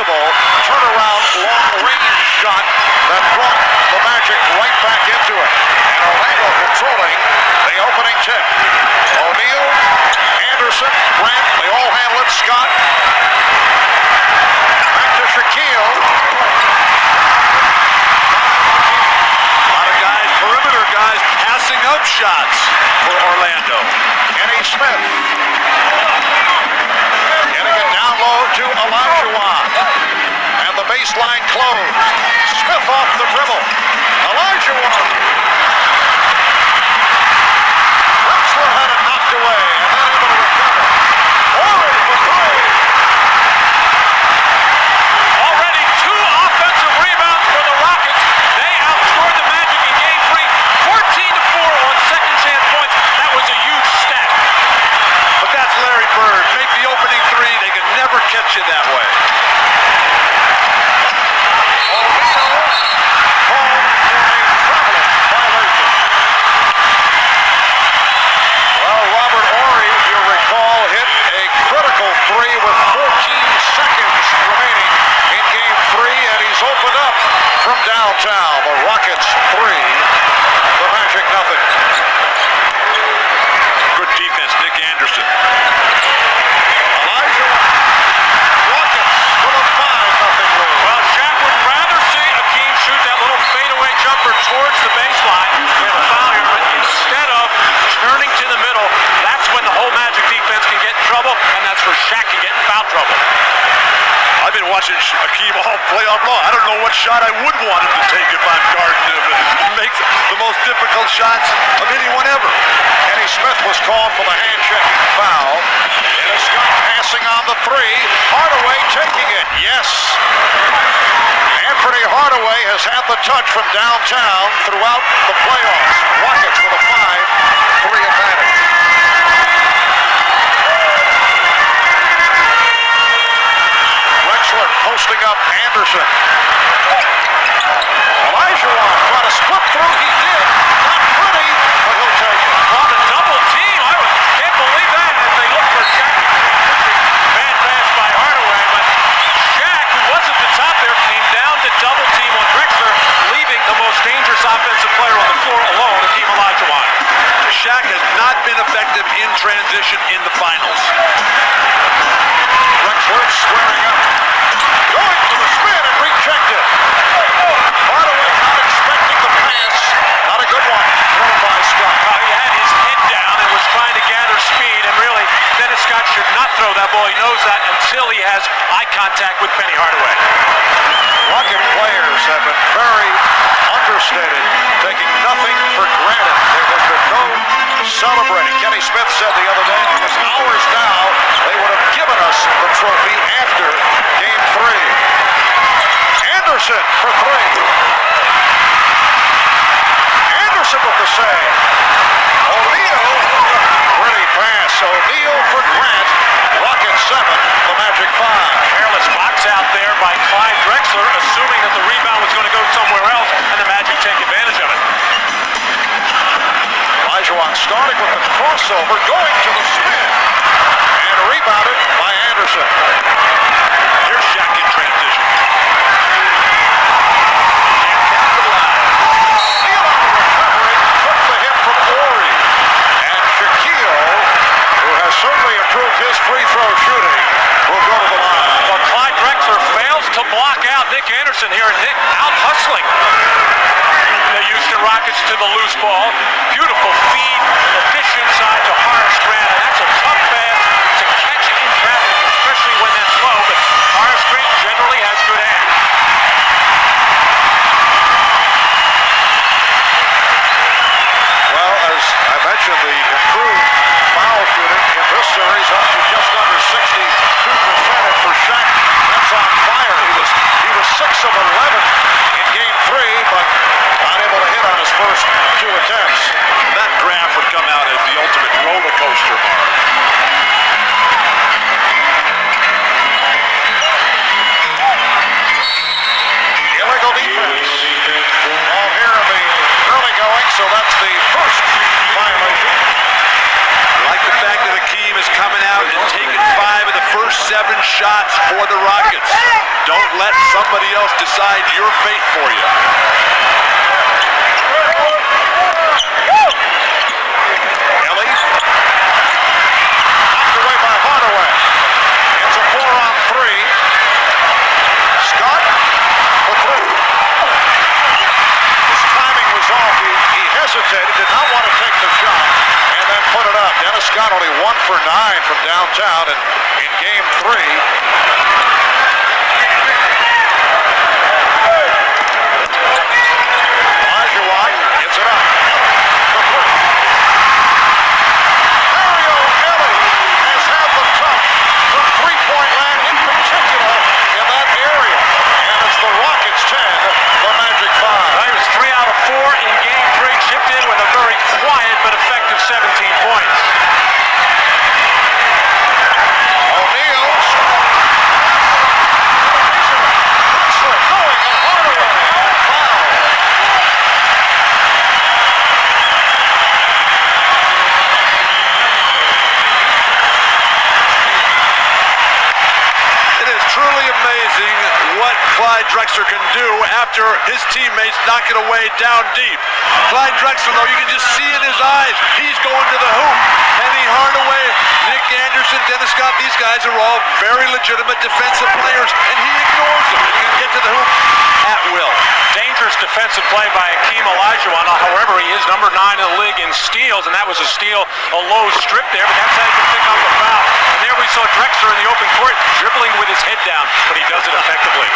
impossible turnaround long-range shot that brought the Magic right back into it. And Orlando controlling the opening tip. O'Neal, Anderson, Grant, they all handle it. Scott. Back to Shaquille. A lot of guys, perimeter guys, passing up shots for Orlando. Kenny Smith. Getting it down low to Olajuwon. And the baseline closed. Smith off the dribble. Olajuwon. Drexler had it knocked away and then able to recover. Horry for three. Already 2 offensive rebounds for the Rockets. They outscored the Magic in Game 3, 14-4 on second chance points. That was a huge stat. But that's Larry Bird. Make the opening three. They can never catch you that way. Well, Robert Horry, if you recall, hit a critical three with 14 seconds remaining in Game 3, and he's opened up from downtown. The Rockets 3, the Magic nothing. Good defense, Nick Anderson. Elijah Rockets with a 5-0 lead. Well, Shaq would rather see Akeem shoot that little fadeaway jumper towards the baseline and a foul here, but instead of turning to the middle, that's when the whole Magic defense can get in trouble, and that's where Shaq can get in foul trouble. I've been watching Akeem all playoff long. I don't know what shot I would want him to take if I'm guarding him. He makes the most difficult shots of anyone ever. Kenny Smith was called for the hand-checking foul. And Scott passing on the three. Hardaway taking it. Yes. Anthony Hardaway has had the touch from downtown throughout the playoffs. Rockets with a 5-3 advantage. Drexler posting up Anderson. Olajuwon trying to split through. He did. Not pretty, but he'll take it. On a double team, can't believe that as they look for Shaq. Bad pass by Hardaway, but Shaq, who was at the top there, came down to double team on Drexler, leaving the most dangerous offensive player on the floor alone, Akeem Olajuwon. Shaq has not been effective in transition in the finals. Drexler squaring up. Going to the spin and rejected. Hardaway not expecting the pass. Not a good one. Thrown by Scott. He had his head down and was trying to gather speed, and really, Dennis Scott should not throw that ball. He knows that until he has eye contact with Penny Hardaway. Rocket players have been very understated, taking nothing for granted. There has been no celebrating. Kenny Smith said the other day, it was hours now, they would have given us the trophy after Game 3. Anderson for three. Anderson with the save. O'Neal, pretty pass. O'Neal for Grant. Rockets 7, the Magic 5. Careless box out there by Clyde Drexler, assuming that the rebound was going to go somewhere else, and the Magic take advantage of it. Olajuwon starting with the crossover, going to the spin, and rebounded by Anderson. Here's Shaq in transition. Steal on the recovery, took the hit from Horry. And Shaquille, who has certainly improved his free throw shooting, will go to the line. Well, Clyde Drexler fails to block out Nick Anderson here, and Nick out hustling the Houston Rockets to the loose ball. Beautiful feed, the dish inside to Horace Grant. And that's a tough pass to catch it in traffic, especially when that's low, but Horace Grant generally has good hands. Well, as I mentioned, the improved foul shooting in this series up to just under 62%. And for Shaq, that's on fire. He was 6 of 11 in Game 3, but not able to hit on his first 2 attempts. That graph would come out as the ultimate roller coaster, Mark. Illegal defense. Ball here in the early going, so that's the first violation. I like the fact that Akeem is coming out and taking 5 of the first 7 shots for the Rockets. Don't let somebody else decide your fate for you. Kelly. Knocked away by Hardaway. It's a 4-on-3. Scott for three. His timing was off. He hesitated, did not want to take the shot, and then put it up. Dennis Scott only 1 for 9 from downtown in game 3. Olajuwon gets it up. For three. Mario Elie has had the touch from three-point land in particular in that area. And it's the Rockets 10, the Magic 5. He was 3 out of 4 in game 3, chipped in with a very quiet but effective 17 points. O'Neal going and Hardaway. Foul. It is truly amazing what Clyde Drexler can do after his teammates knock it away down deep. Clyde Drexler, though, you can just see in his eyes, he's going to the hoop. Penny Hardaway, Nick Anderson, Dennis Scott, these guys are all very legitimate defensive players, and he ignores them. He can get to the hoop at will. Dangerous defensive play by Hakeem Olajuwon. However, he is number 9 in the league in steals, and that was a steal, a low strip there, but that's how you can pick up a foul. And there we saw Drexler in the open court dribbling with his head down, but he does it effectively.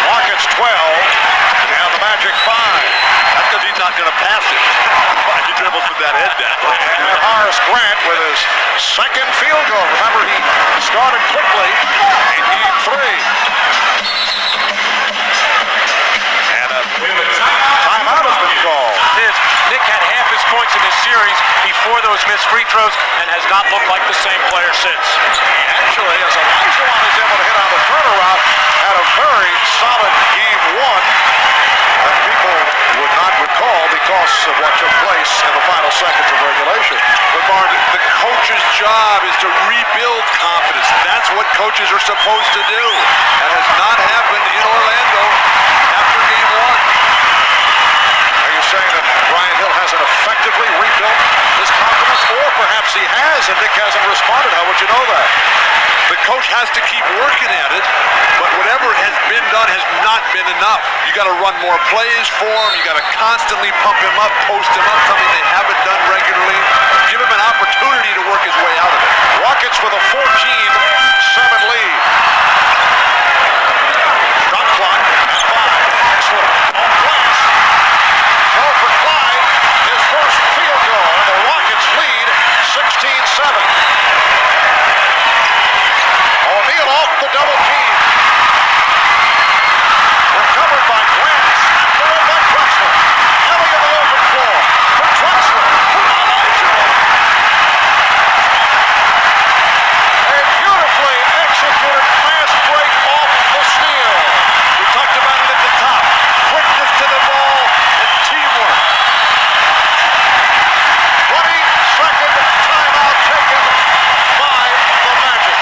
Rockets 12 and the Magic 5. That's because he's not going to pass it. He dribbles with that head down. And Horace Grant with his second field goal. Remember, he started quickly in game 3. And a timeout has been called. Nick had half his points in this series before those missed free throws and has not looked like the same player since. Actually, as Olajuwon is able to hit on the turnaround, had a very solid game 1 that people would not recall because of what took place in the final seconds of regulation. But Marvin, the coach's job is to rebuild confidence. That's what coaches are supposed to do. That has not happened in Orlando after game 1. Are you saying that Brian Hill hasn't effectively rebuilt his confidence? Or perhaps he has and Nick hasn't responded? How would you know that? The coach has to keep working at it, but whatever has been done has not been enough. You got to run more plays for him. You got to constantly pump him up, post him up, something they haven't done regularly. Give him an opportunity to work his way out of it. Rockets with a 14-7 lead. Shot clock at 5. Excellent. On glass. Throw for Clyde. His first field goal. The Rockets lead 16-7. O'Neal off the double team. Recovered by Grant. Snapped away by Drexler. Ellie on the open floor. For Drexler. For Olajuwon. A beautifully executed fast break off the steal. We talked about it at the top. Quickness to the ball and teamwork. 20-second timeout taken by the Magic.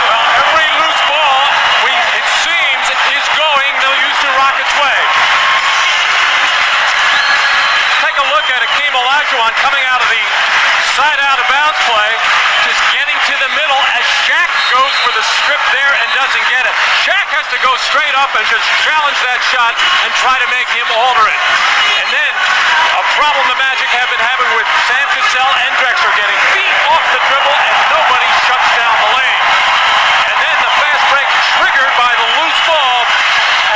Well, every loose ball, it seems, is going the Houston Rockets' way. Take a look at Hakeem Olajuwon coming out of the side out of bounds play, just getting to the middle as Shaq goes for the strip there and doesn't get it. Shaq has to go straight up and just challenge that shot and try to make him alter it. And then a problem the Magic have been having with Sam Cassell and Drexler getting feet off the dribble and nobody shuts down the lane. And then the fast break triggered by the loose ball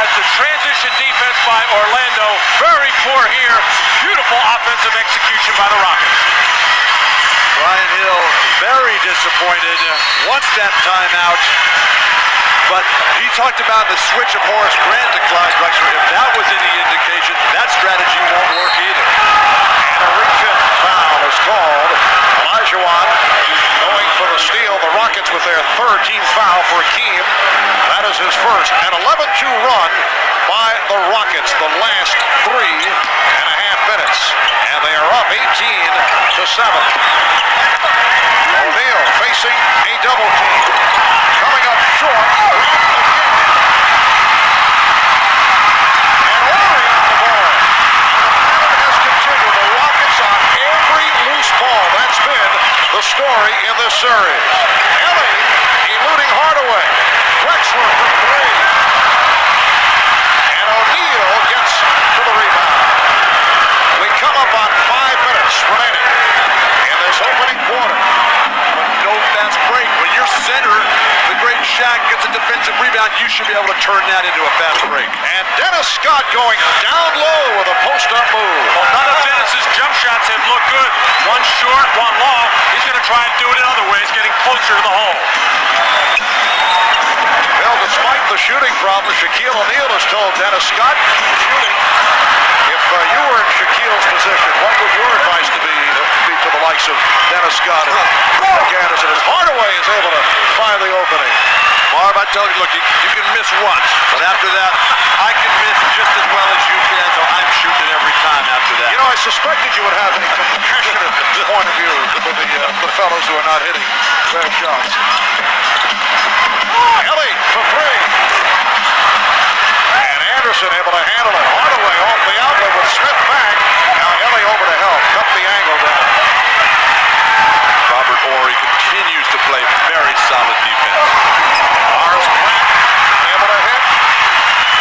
as the transition defense by Orlando. Very poor here. Beautiful offensive execution by the Rockets. Brian Hill very disappointed, wants that timeout, but he talked about the switch of Horace Grant to Clyde Drexler. If that was any indication, that strategy won't work either. And a reach-in foul is called. Olajuwon going for the steal. The Rockets with their third team foul for Hakeem. That is his first. An 11-2 run by the Rockets the last 3.5 minutes. And they are up 18-7. facing a double team. Coming up short, and Ori on the ball. The pattern has continued. The Rockets on every loose ball. That's been the story in this series. Ellie eluding Hardaway. Drexler for three. And O'Neal gets to the rebound. We come up on 5 minutes remaining in this opening quarter. But no fast break. When your center, the great Shaq, gets a defensive rebound, you should be able to turn that into a fast break. And Dennis Scott going down low with a post-up move. Well, none of Dennis's jump shots have looked good. One short, one long. He's going to try and do it in other ways, getting closer to the hole. Well, despite the shooting problem, Shaquille O'Neal has told Dennis Scott, shooting, if you were in Shaquille's position, what would your advice be to the likes of Dennis Scott and Nick Anderson as Hardaway is able to find the opening? Marv, I tell you, look, you can miss once, but after that, I can miss just as well as you can, so I'm shooting every time after that. You know, I suspected you would have a compassionate point of view for the fellows who are not hitting their shots. Ellie for three. And Anderson able to handle it. Hardaway off the outlet with Smith back. Now Ellie over to help. Cut the angle down. Robert Horry continues to play very solid defense. Morris Grant able to hit.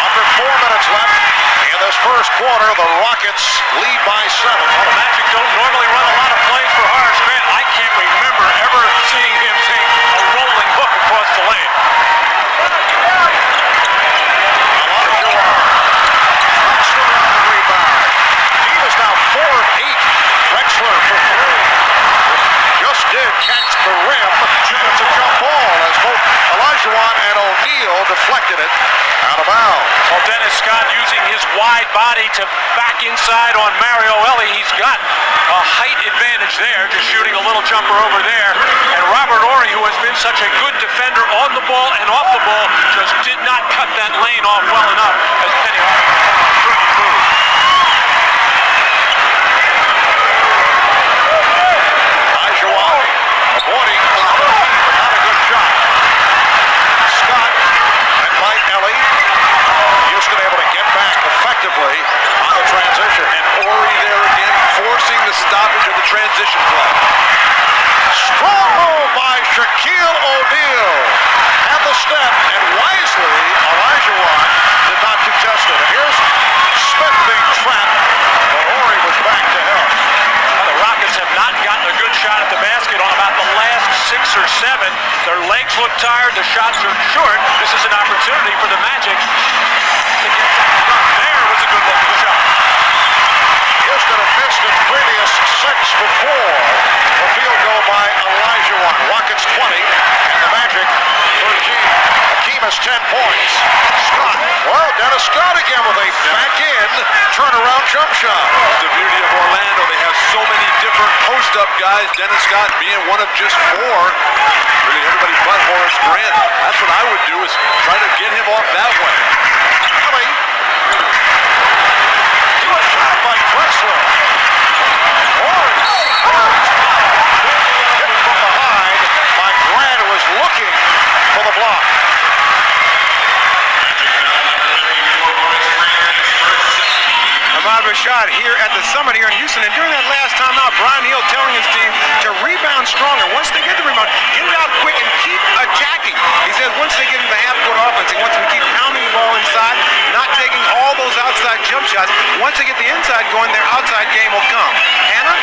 Under 4 minutes left in this first quarter. The Rockets lead by 7. Well, the Magic don't normally run a lot of plays for Horace Grant. I can't remember ever seeing him take a rolling hook across the lane. Drexler on the rebound. Team is now 4 of 8. Drexler for 3. Just did catch the rim. It's a jump ball as both Olajuwon and O'Neal deflected it out of bounds. Well, Dennis Scott using his wide body to back inside on Mario Ellie. He's got a height advantage there, just shooting a little jumper over there. And Robert Horry, who has been such a good defender on the ball and off the ball, just did not cut that lane off well enough as Penny Hardaway had a brilliant move. Olajuwon avoiding not a good shot. Scott and Mike Ellie. Houston able to get back effectively on the transition. And Horry there again, forcing the stoppage of the transition play. Strong move by Shaquille O'Neal. Had the step, and wisely, Olajuwon did not contest it. And here's Smith being trapped, but Horry was back to help. Well, the Rockets have not gotten a good shot at the basket on about the last 6 or 7. Their legs look tired. The shots are short. This is an opportunity for the Magic to get something done. There was a good-looking shot. Houston had missed its previous 6 before the field goal by Olajuwon. Rockets 20, and the Magic 13. Hakeem has 10 points. Scott, well, Dennis Scott again with a back-in turnaround jump shot. The beauty of Orlando, they have so many different post-up guys. Dennis Scott being one of just 4. Really everybody but Horace Grant. That's what I would do, is try to get him off that way. Ellie. He was shot by Drexler. Horry. Hit from behind by Grant, who was looking for the block. Ahmad Rashad here at the Summit here in Houston, and during that last timeout, Brian Hill telling his team to rebound stronger. Once they get the rebound, get it out quick and keep attacking. He says once they get into the half-court offense, he wants them to keep pounding the ball inside, not taking all those outside jump shots. Once they get the inside going, their outside game will come. Hannah?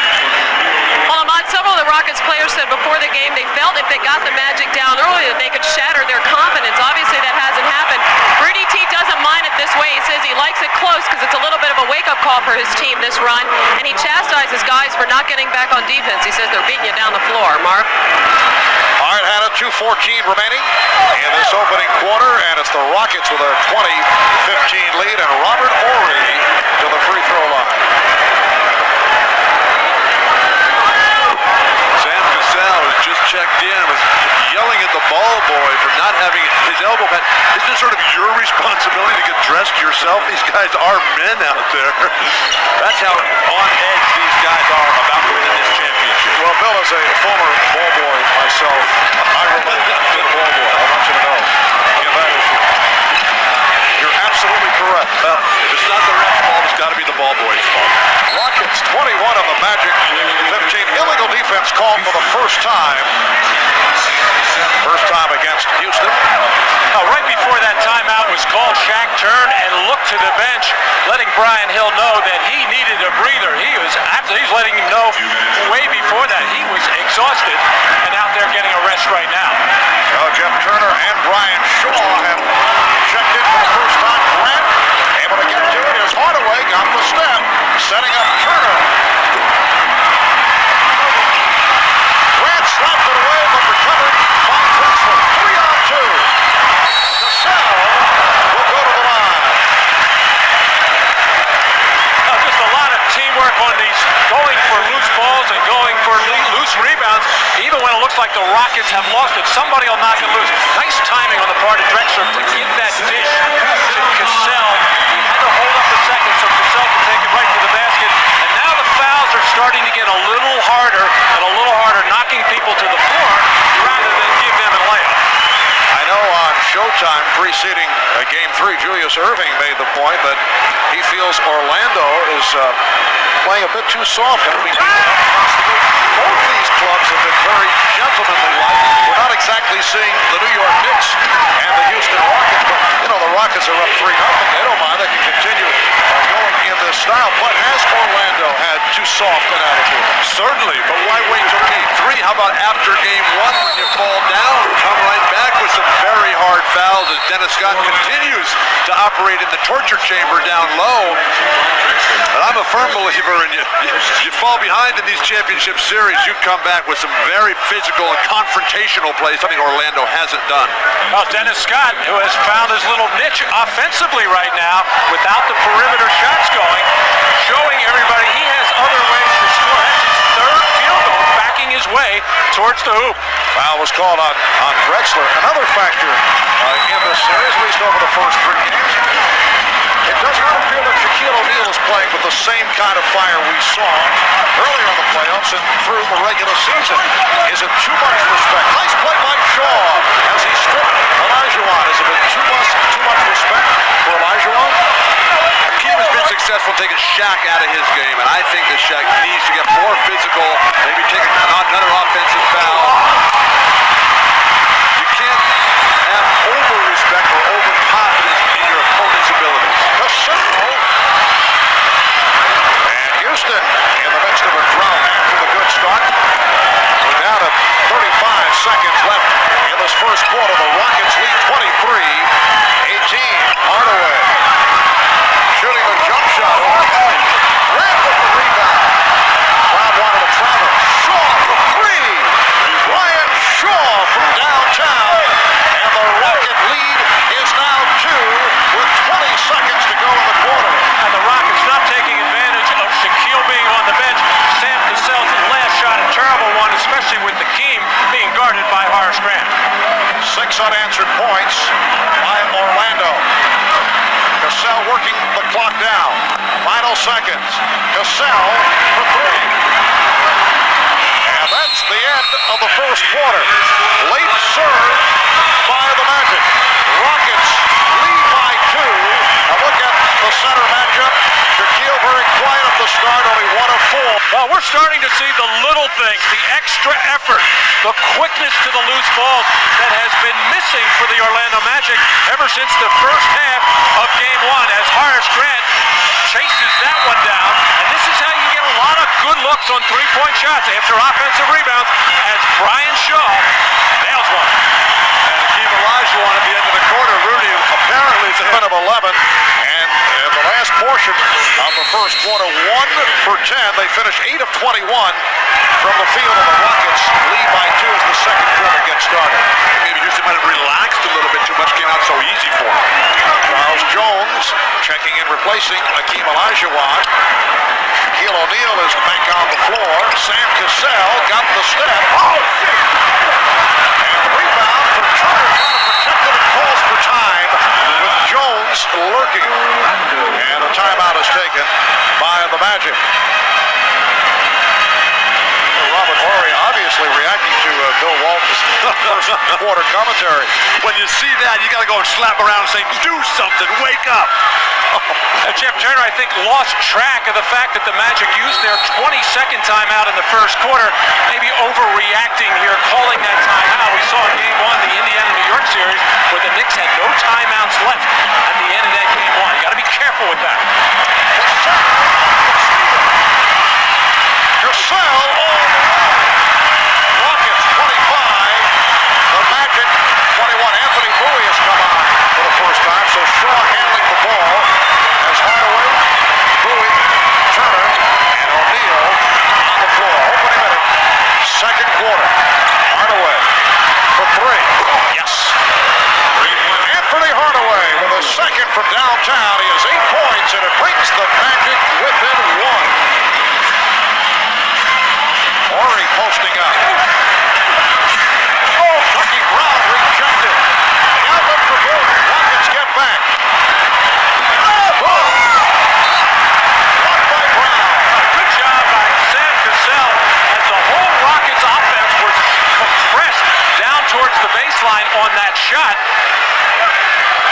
Well, Ahmad, several of the Rockets players said before the game they felt if they got the Magic down early that they could shatter their confidence. Obviously, that hasn't happened. Rudy T doesn't mind it this way. He says he likes it close because it's a little bit of a wake-up call for his team this run, and he chastises guys for not getting back on defense. He says they're beating you down the floor. Marv? All right, Hannah, 2:14 remaining in this opening quarter, and it's the Rockets with a 20-15 lead, and Robert Horry to the free throw line. Sam Cassell has just checked in and was yelling at the ball boy for not having his elbow pad. Isn't it sort of your responsibility to get dressed yourself? These guys are men out there. That's how on edge these guys are about winning this championship. you. Well, Bill, as a former ball boy myself, I relate to the ball boy. I want you to know. Yeah, that issue. You're absolutely correct. If it's not the ref's fault, it's got to be the ball boy's fault. Rockets 21 of the Magic 15. Illegal defense called for the first time. First time against Houston. Right before that timeout was called, Shaq turned and looked to the bench, letting Brian Hill know that he needed a breather. He's letting him know way before that he was exhausted and out there getting a rest right now. Well, Jeff Turner and Brian Shaw have checked in for the first time. Grant able to get to it. Here's Hardaway, got the step, setting up Turner. Grant slapped it away, but recovered by Drexler. 3-on-2. Cassell will go to the line. Just a lot of teamwork on these, going for loose balls and going for loose rebounds. Even when it looks like the Rockets have lost it, somebody will knock it loose. Nice timing on the part of Drexler to give that dish to Cassell. He had to hold up a second so Cassell could take it right to the basket. And now the fouls are starting to get a little harder, knocking people to the floor rather than give them a layup. I know on Showtime preceding Game 3, Julius Erving made the point that he feels Orlando is playing a bit too soft. Both these clubs have been very gentlemanly-like. We're not exactly seeing the New York Knicks and the Houston Rockets, but the Rockets are up 3-0. They don't mind. They can continue going in this style. But has Orlando had too soft an attitude? Certainly, but why wait till Game 3? How about after Game 1 when you fall down? Come right back with some very hard fouls as Dennis Scott continues to operate in the torture chamber down low. And I'm a firm believer in you fall behind in these championship series, you come back with some very physical and confrontational play, something Orlando hasn't done. Well, Dennis Scott, who has found his little niche offensively right now without the perimeter shots going, showing everybody he has other ways to score. That's his third field goal, backing his way towards the hoop. Foul was called on Drexler. Another factor in this series, at least over the first 3 games. It does not appear that Shaquille O'Neal is playing with the same kind of fire we saw earlier in the playoffs and through the regular season. Is it too much respect? Nice play by Shaw as he stripped Olajuwon. Is it too much respect for Olajuwon? Hakeem has been successful in taking Shaq out of his game, and I think that Shaq needs to get more physical, maybe take another offensive foul. You can't have over-respect or overconfidence in your opponent's abilities. And Houston in the midst of a drought after the good start. We're down to 35 seconds left in this first quarter. The Rockets lead 23-18. Hardaway shooting the jump shot. Grant with the rebound. Crowd wanted to travel. Shaw for 3. Brian Shaw from downtown. And the Rocket lead is now 2 with 20 seconds to go in the quarter. And the Rockets not taking advantage of Shaquille being on the bench. Sam Cassell's last shot, a terrible one, especially with Hakeem being guarded by Horace Grant. 6 unanswered points by Orlando. Cassell working the clock down. Final seconds. Cassell for 3. And that's the end of the first quarter. Late serve by the Magic. Rockets lead by 2. Now look at the center matchup. Shaquille very quiet at the start, only 1 of 4. Well, we're starting to see the little things, the extra effort, the quickness to the loose balls that has been missing for the Orlando Magic ever since the first half of Game 1 as Horace Grant chases that one down. And this is how you get a lot of good looks on three-point shots after offensive rebounds as Brian Shaw nails one. And Hakeem Olajuwon at the end of the quarter. Rudy apparently is ahead of 11. And in the last portion of the first quarter, 1 for 10. They finished 8 of 21 from the field, and the Rockets lead by 2 as the second quarter gets started. Maybe Houston might have relaxed a little bit too much, came out so easy for him. Charles Jones checking in, replacing Hakeem Olajuwon. Shaquille O'Neal is back on the floor. Sam Cassell got the step. Oh, shit! And the rebound from Turner trying to protect it and calls for time with Jones lurking. And a timeout is taken by the Magic. Robert obviously reacting to Bill Walton's first quarter commentary. When you see that, you got to go and slap around and say, do something, wake up. Jeff Turner, I think, lost track of the fact that the Magic used their 22nd timeout in the first quarter, maybe overreacting here, calling that timeout. We saw in Game 1, the Indiana-New York series, where the Knicks had no timeouts left at the end of that Game 1. You got to be careful with that. Cassell all the way. Rockets 25. The Magic 21. Anthony Bowie has come on for the first time, so Shaw handling the ball as Hardaway, Bowie, Turner, and O'Neal on the floor. Opening minute, second quarter. Hardaway for three. Yes. Anthony Hardaway with a second from downtown. He has 8 points, and it brings the Magic within 1. Horry posting up. Oh, Chucky Brown rejected. The outlet for Bowie. Rockets get back. Blocked by Brown. Good job by Sam Cassell as the whole Rockets offense was compressed down towards the baseline on that shot.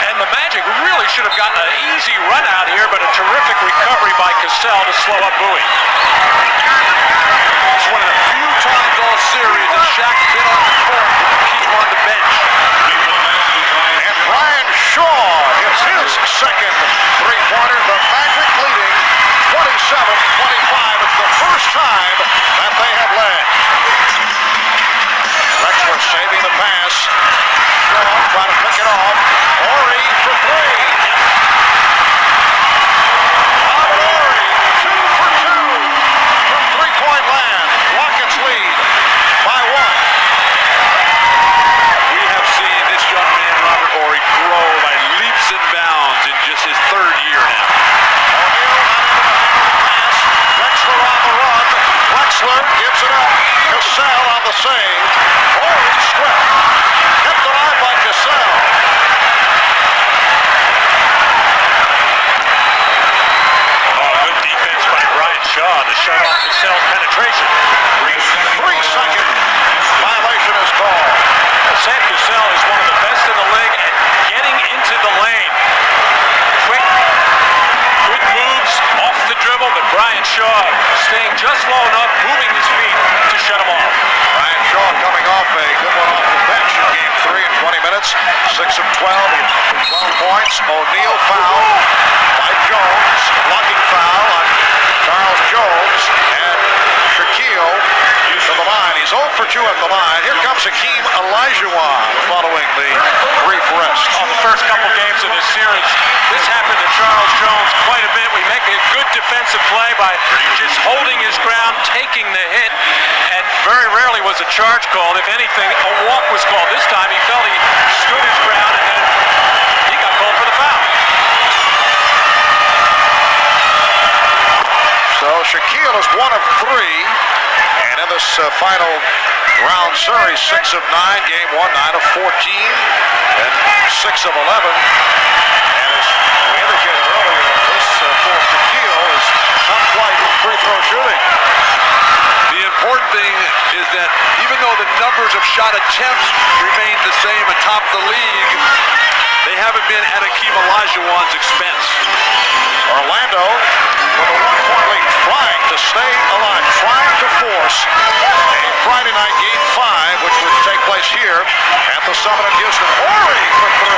And the Magic really should have gotten an easy run out here, but a terrific recovery by Cassell to slow up Bowie. It's one of the few times all series that Shaq's been on the court to keep him on the bench. And Brian Shaw hits his second three-pointer. The Magic leading 27-25. It's the first time that they have led. Drexler saving the pass. Shaw trying to pick it off. Horry for three. Robert Horry, 2 for 2 from three-point land. Rockets lead by 1. We have seen this young man, Robert Horry, grow by leaps and bounds in just his third year now. O'Neal not able to handle the pass. Drexler on the run. Drexler gives it up. Cassell on the save. Horry swept. Kept alive by Cassell. Oh, good defense by Brian Shaw to shut off Cassell's penetration. 3-second violation is called. Sam Cassell is one of the best in the league at getting into the lane. Quick, good moves off the dribble, but Brian Shaw staying just low enough, moving his feet to shut him off. Brian Shaw coming off a good one off the bench in Game 3 in 20 minutes. 6 of 12, 12 points. O'Neal foul by Jones. Blocking foul on Charles Jones. And Shaquille from the line. He's 0 for 2 at the line. Here comes Hakeem Olajuwon following the brief rest. On the first couple games of this series, this happened to Charles Jones quite a bit. We make a good defensive play by just holding his ground, taking the hit, and very rarely was a charge called. If anything, a walk was called. This time he felt he stood his ground, and then he got called for the foul. So Shaquille is 1 of 3. And in this final round series, 6 of 9, Game 1, 9 of 14, and 6 of 11. And as we indicated earlier, this for Shaquille is top flight free throw shooting. The important thing is that even though the numbers of shot attempts remain the same atop the league, they haven't been at Hakeem Olajuwon's expense. Orlando with a 1-point lead, trying to stay alive, trying to force a Friday night Game 5, which would take place here at the Summit in Houston. Horry for 3.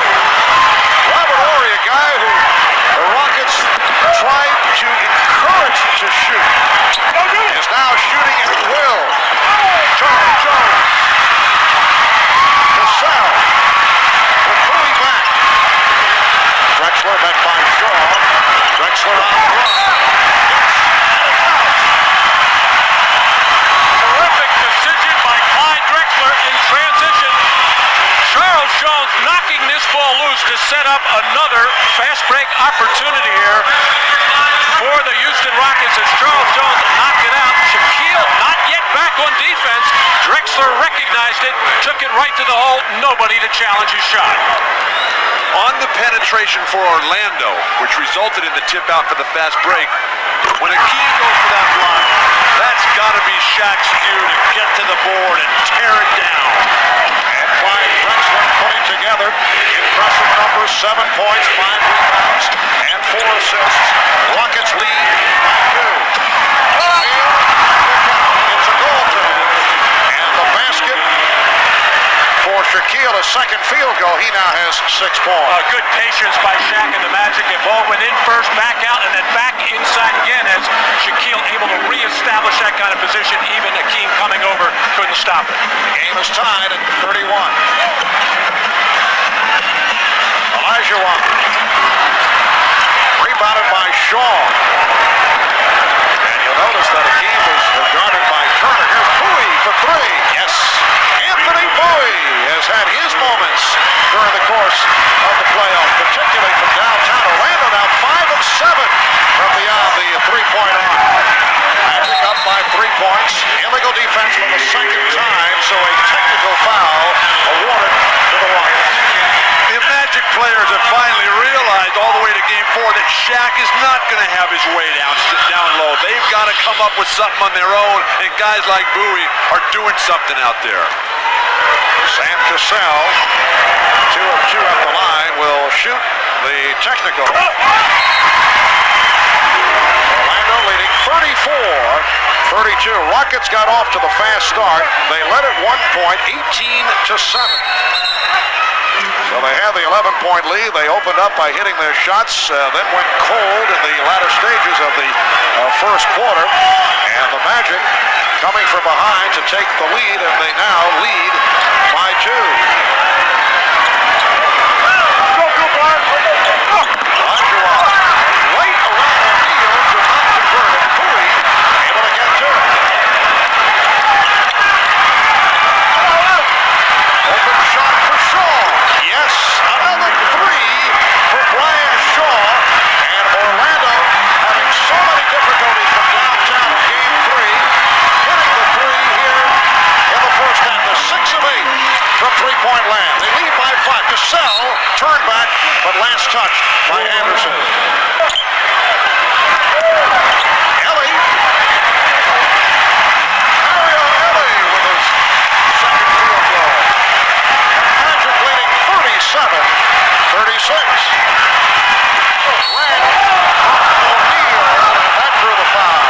Robert Horry, a guy who the Rockets tried to encourage to shoot, is now shooting at will. Charles Jones. Cassell. With Bowie back. Drexler met by Shaw. Drexler on the run. Terrific decision by Clyde Drexler in transition. Charles Jones knocking this ball loose to set up another fast break opportunity here for the Houston Rockets as Charles Jones knocked it out. Shaquille not yet back on defense. Drexler recognized it, took it right to the hole. Nobody to challenge his shot. On the penetration for Orlando, which resulted in the tip out for the fast break, when Hakeem goes for that block, That's got to be Shaq's cue to get to the board and tear it down. And Clyde Drexler putting together impressive numbers, 7 points, 5 rebounds, and 4 assists. Rockets lead by 2. It's a goal to him. And the basket for Shaquille, a second field goal. He now has 6 points. Good patience by Shaq and the Magic. The ball went in first, back out, and then back inside again as Shaquille able to reestablish that kind of position. Even Hakeem coming over couldn't stop it. Game is tied at 31. Elijah Wan. Rebounded by Shaw. And you'll notice that Hakeem is guarded by Turner. Here's Bowie for 3. Yes. Anthony Bowie has had his moments during the course of the playoffs, particularly from downtown. Orlando now 5 of 7 from beyond the three-point arc. Magic up by 3 points. Illegal defense for the second time, so a technical foul awarded to the Rockets. The Magic players have finally realized all the way to Game 4 that Shaq is not going to have his way down low. They've got to come up with something on their own, and guys like Bowie are doing something out there. Sam Cassell, 2 of 2 at the line, will shoot the technical. Orlando leading 34-32. Rockets got off to the fast start. They led at 1 point, 18-7. So they had the 11-point lead. They opened up by hitting their shots, then went cold in the latter stages of the first quarter. And the Magic coming from behind to take the lead, and they now lead by 2. Olajuwon right around O'Neal to not convert it. Bowie able to get to it. Open shot for Shaw. Yes, another 3 for Brian Shaw. And Orlando having so many difficulties from downtown in Game 3. Hitting the 3 here in the first half. They're 6 of 8 from three-point land. They lead by 5. Cassell turned back, but last touch by Anderson. Ellie. Mario Ellie with his second field goal. Magic leading 37-36. Grant O'Neal, and that drew the foul.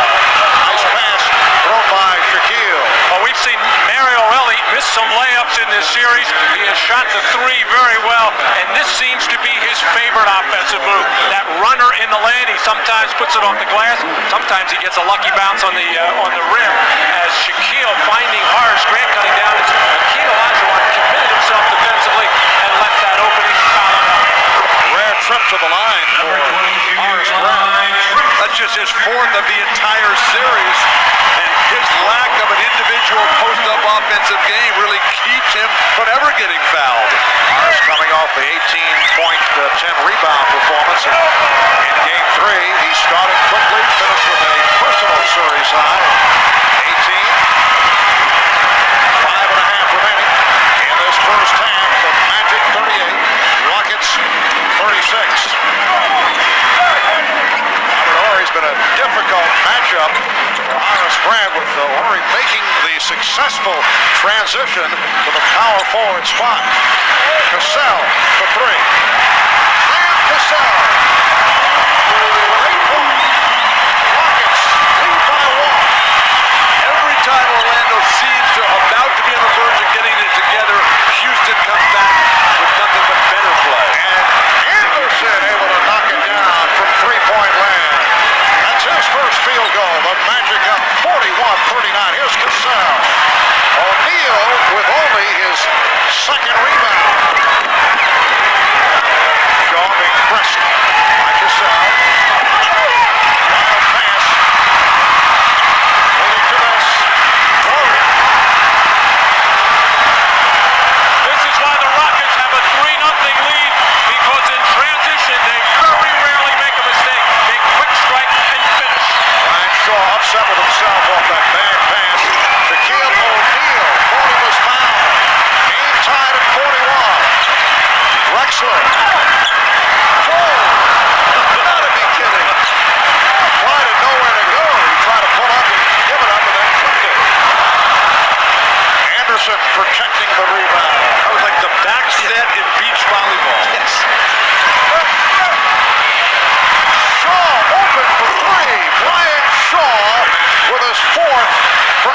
Nice pass thrown by Shaquille. Well, we've seen Mario Ellie miss some layups in this series. He has shot the 3 very well, and this seems to be his favorite offensive move. That runner in the lane, he sometimes puts it on the glass. Sometimes he gets a lucky bounce on the rim. As Shaquille finding Horace Grant cutting down, Hakeem Olajuwon committed himself defensively and left that opening foul out. Rare trip to the line for Horace Grant. That's just his 4th of the entire series, and his lack of an individual post-up offensive game really keeps him from ever getting fouled. Horace coming off the 18-point, 10-rebound performance in Game 3. He started quickly, finished with a personal series high, 18. 5.5 remaining in this first half. The Magic 38, Rockets 36. It's been a difficult matchup for Horace Grant, with Horry making the successful transition to the power forward spot. Cassell for 3. Sam Cassell with 8 points. Rockets lead by 1. Every time Orlando seems to about to be on the verge of getting it together, Houston comes back with nothing but better play. And Anderson able to knock it down from three-point land. That's his first field goal. The Magic up 41-39. Here's Cassell. O'Neal with only his second rebound. Shaw being pressed by Cassell. Wild pass. Leading to this. This is why the Rockets have a 3-0 lead, because in transition they very rarely make a mistake. They quick strike and finish. Brian Shaw upset with himself off that bad pass. Shaquille O'Neal thought he was fouled. Game tied at 41.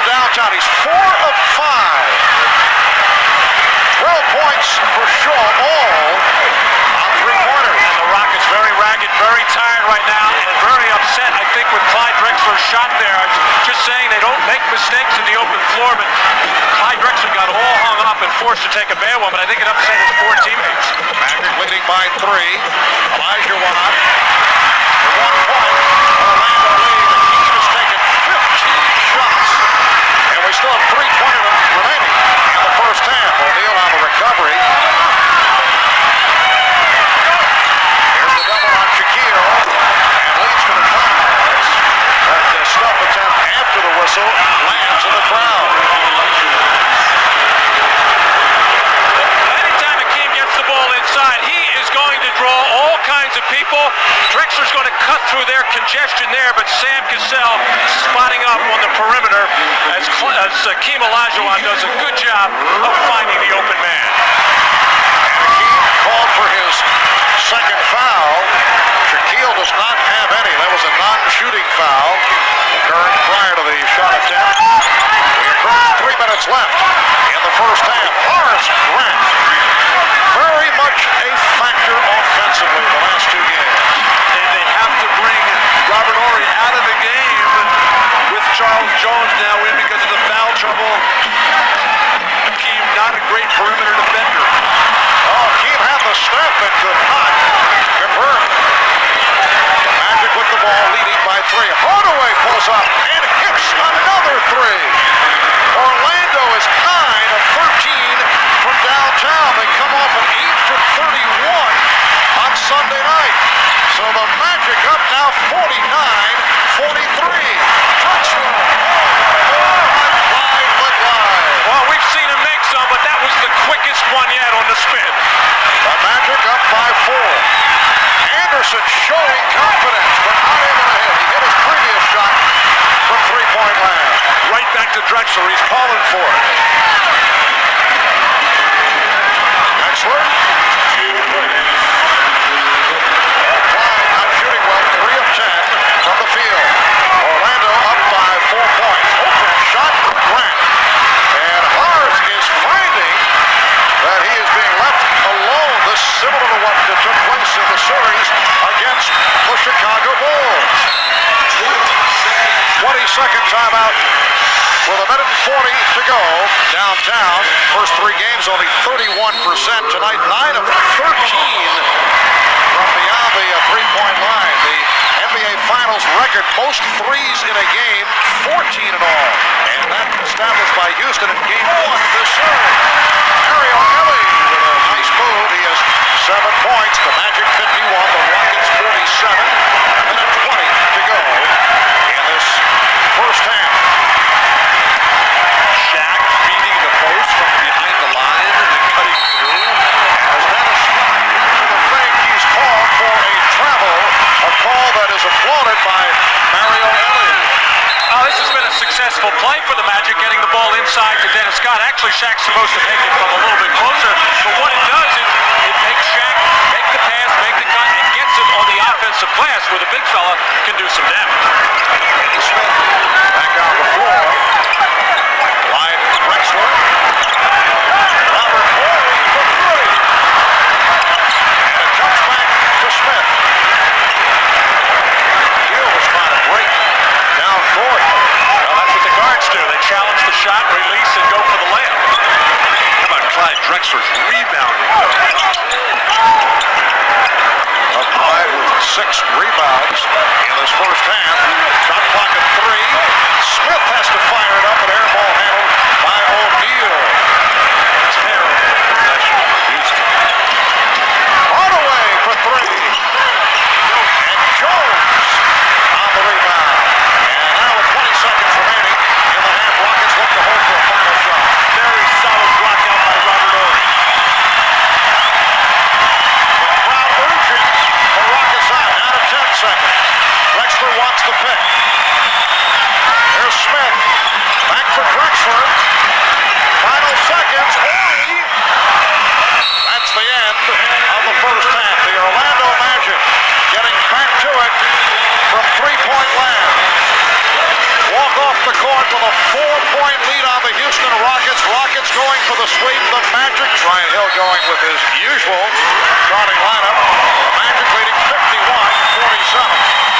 downtown. He's 4 of 5. 12 points for Shaw, all on three-pointers. And the Rockets very ragged, very tired right now, and very upset, I think, with Clyde Drexler's shot there. Just saying they don't make mistakes in the open floor, but Clyde Drexler got all hung up and forced to take a bad one, but I think it upset his 4 teammates. Magic leading by 3. Elijah Watt for 1 point. Orlando lead. The Heat has taken 15 shots, and we still have 3:20 remaining in the first half. O'Neal on the recovery. Here's the double on Shaquille, and leads to the fouls. That stuff attempt after the whistle lands in the crowd. Anytime Hakeem gets the ball inside, he is going to draw all kinds of people. Drexler's going to cut through their congestion there, but Sam Cassell spotting up on the perimeter as Hakeem Olajuwon does a good job of finding the open man. And Hakeem called for his second foul. Shaquille does not have any. That was a non-shooting foul occurring prior to the shot attempt. We approach 3 minutes left in the first half. Horace Grant, very much a factor offensively the last 2 games. And they have to bring Robert Horry out of the game with Charles Jones now in because of the foul trouble. Hakeem, not a great perimeter defender. Oh, Hakeem had the step and could not convert. The Magic with the ball, leading by 3. Hardaway pulls up and hits another 3. Orlando is 9 of 13 from downtown. They come off an 8 for 31 on Sunday night. So the Magic up now 49-43. Drexler. Well, we've seen him make some, but that was the quickest one yet on the spin. The Magic up by 4. Anderson showing confidence, but not able to hit. He hit his previous shot from 3-point land. Right back to Drexler. He's calling for it. Drexler. Clyde not shooting well. 3 of 10 from the field. Orlando up by 4 points. Open shot for Grant. And Hart is finding that he is being left alone. This is similar to what took place in the series against the Chicago Bulls. 22nd timeout with 1 minute and 40 to go downtown. First 3 games only 31%. Tonight 9 of 13 from beyond the 3-point line. The NBA Finals record most threes in a game, 14 in all. And that established by Houston in game 1 this series. Mario Elie with a nice move. He has 7 points. The Magic 51, the Rockets 47. 1 minute 20 to go in this first half. Shaq feeding the post from behind the line and cutting through. As Dennis the fake, he's called for a travel, a call that is applauded by Mario Elie. Oh, this has been a successful play for the Magic, getting the ball inside to Dennis Scott. Actually, Shaq's supposed to take it from a little bit closer, but what it does is it makes Shaq make the pass, make the cut, and gets it on the offensive glass where the big fella can do some damage. Kenny Smith back on the floor. Clyde Drexler. Robert Horry for 3. And it comes back to Smith. Hill was trying to break down court. Well, that's what the guards do. They challenge the shot, release, and go for the layup. How about Clyde Drexler's rebounding? Clyde with 6 rebounds in this first half. Shot clock at 3. Smith has to fire it up, an air ball handled by O'Neal. Terrible possession for Houston. Hardaway for 3. And Jones on the rebound. And now with 20 seconds remaining in the half, Rockets look to hold for a final shot. Very solid block out by Robert Horry. The crowd urging the Rockets out. Down to 10 seconds. Drexler wants the pick. There's Smith. Back for the Houston Rockets. Rockets going for the sweep. The Magic. Brian Hill going with his usual starting lineup. The Magic leading 51-47.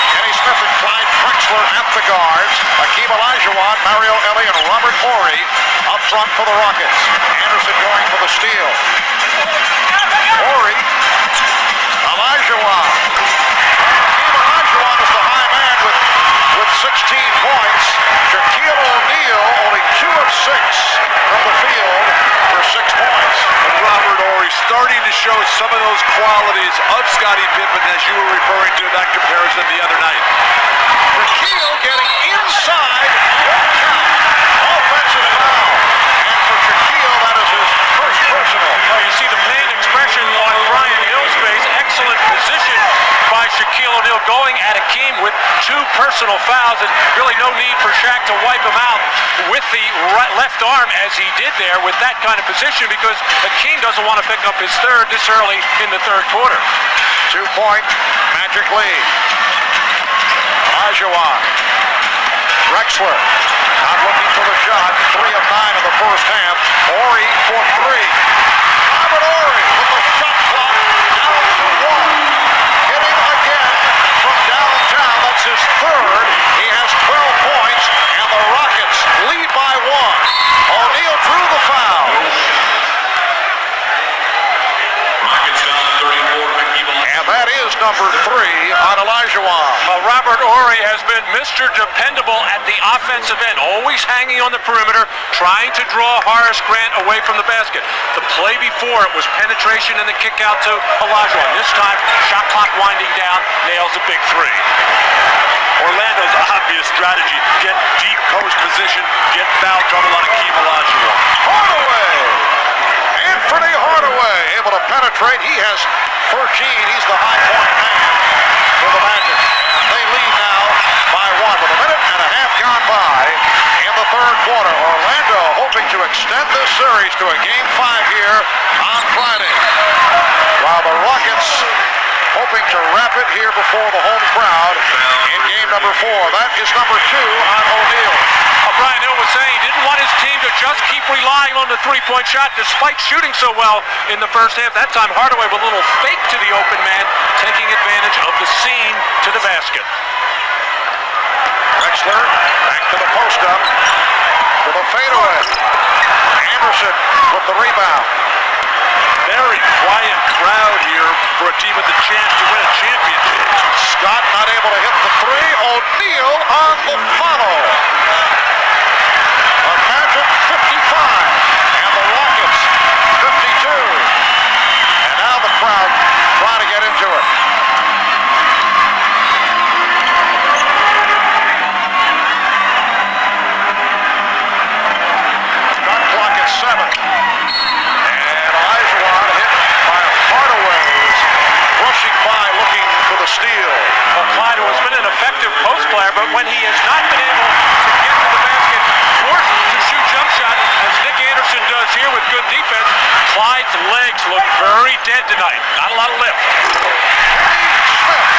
Kenny Smith and Clyde Drexler at the guards. Hakeem Olajuwon, Mario Elie, and Robert Horry up front for the Rockets. Anderson going for the steal. Horry. Olajuwon. Hakeem Olajuwon is the high man with 16 points. Shaquille O'Neal only 2 of 6 from the field for 6 points. And Robert Horry starting to show some of those qualities of Scottie Pippen as you were referring to that comparison the other night. Shaquille getting inside. Offensive foul. And for Shaquille, that is his first personal. Oh, you see the pain expression on Brian Hill's face. Excellent position by Shaquille O'Neal going at Hakeem with 2 personal fouls, and really no need for Shaq to wipe him out with the left arm as he did there with that kind of position, because Hakeem doesn't want to pick up his third this early in the third quarter. 2-point Magic lead. Olajuwon. Drexler not looking for the shot. 3 of 9 in the first half. Horry for 3. Robert Horry with the shot clock down to 1. Hitting again from downtown. That's his third. He has 12 points, and the Rockets lead by 1. O'Neal drew the foul. And that is number 3 on Olajuwon. Well, Robert Horry has been Mr. Dependable at the offensive end, always hanging on the perimeter, trying to draw Horace Grant away from the basket. The play before it was penetration and the kick out to Olajuwon. This time, shot clock winding down, nails a big 3. Orlando's obvious strategy, get deep post position, get foul trouble on Hakeem Olajuwon. Hardaway! Anthony Hardaway able to penetrate. He has 13. He's the high point man for the Magic. And they lead now by 1 with a minute and a half gone by in the third quarter. Orlando hoping to extend this series to a Game 5 here on Friday. While the Rockets hoping to wrap it here before the home crowd in game number 4. That is number 2 on O'Neal. Brian Hill was saying he didn't want his team to just keep relying on the three-point shot despite shooting so well in the first half. That time Hardaway with a little fake to the open man, taking advantage of the seam to the basket. Drexler back to the post-up with a fadeaway. Anderson with the rebound. Very quiet crowd here for a team with a chance to win a championship. Scott not able to hit the 3. O'Neal on the follow. The Magic 55 and the Rockets 52. And now the crowd trying to get into it. Shot clock at 7. And Olajuwon hit by Hardaway, who's rushing by looking for the steal. Well, Clyde has been an effective post player, but when he has not been able to get to the basket, forced to shoot jump shot, as Nick Anderson does here with good defense, Clyde's legs look very dead tonight. Not a lot of lift. Smith.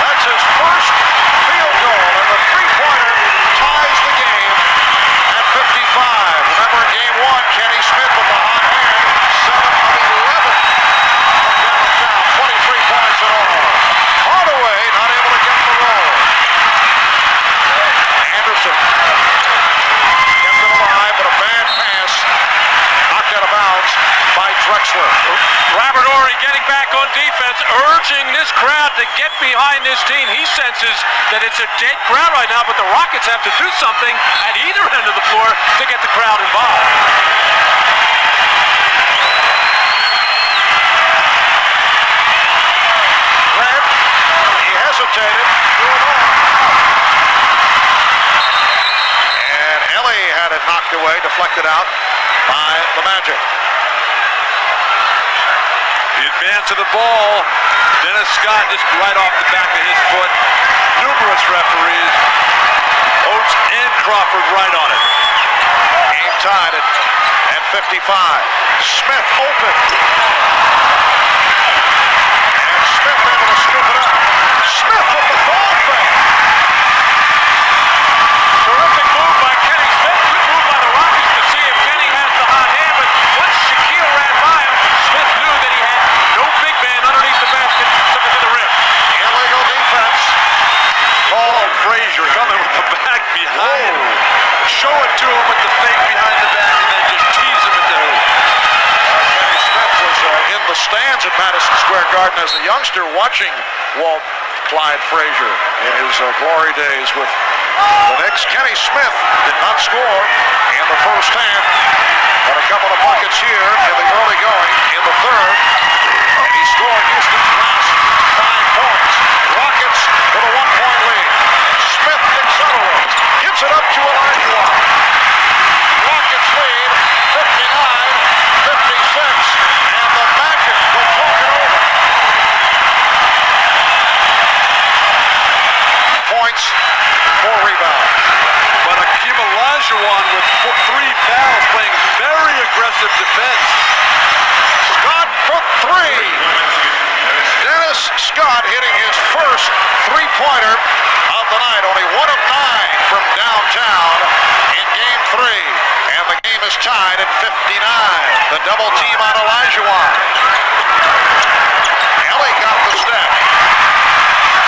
That's his first field goal, and the three-pointer ties the game at 55. Remember in game 1, Kenny Smith with the hot hand, 7 of 11 from downtown, 23 points in all. Hardaway not able to get the roll. Anderson kept it alive, but a bad pass knocked out of bounds by Drexler. Robert Horry getting back on defense, urging this crowd to get behind this team. He senses that it's a dead crowd right now, but the Rockets have to do something at either end of the floor to get the crowd involved. Grant, he hesitated, threw it on. And Elie had it knocked away, deflected out by the Magic. The advance of the ball, Dennis Scott just right off the back of his foot. Numerous referees, Oates and Crawford right on it. Game tied at 55. Smith open. And Smith able to scoop it up. Smith with the ball fake. Terrific move by Kenny Smith. Not hit him. Show it to him with the fake behind the back and then just tease him at the hoop. Kenny Smith was in the stands at Madison Square Garden as a youngster watching Walt Clyde Frazier in his glory days with the Knicks. Kenny Smith did not score in the first half, but a couple of buckets here in the early going in the third, and he scored Houston's last 5 points. Rockets with a 1-point lead. Smith accelerates, gives it up to Olajuwon. Rockets lead 59-56, and the Magic will talk it over. Points, 4 rebounds. But Akeem Olajuwon with 3 fouls, playing very aggressive defense. Scott for 3. Dennis Scott hitting his first 3-pointer of the night. Only 1 of 9 from downtown in Game 3. And the game is tied at 59. The double team on Olajuwon. Ellie got the step.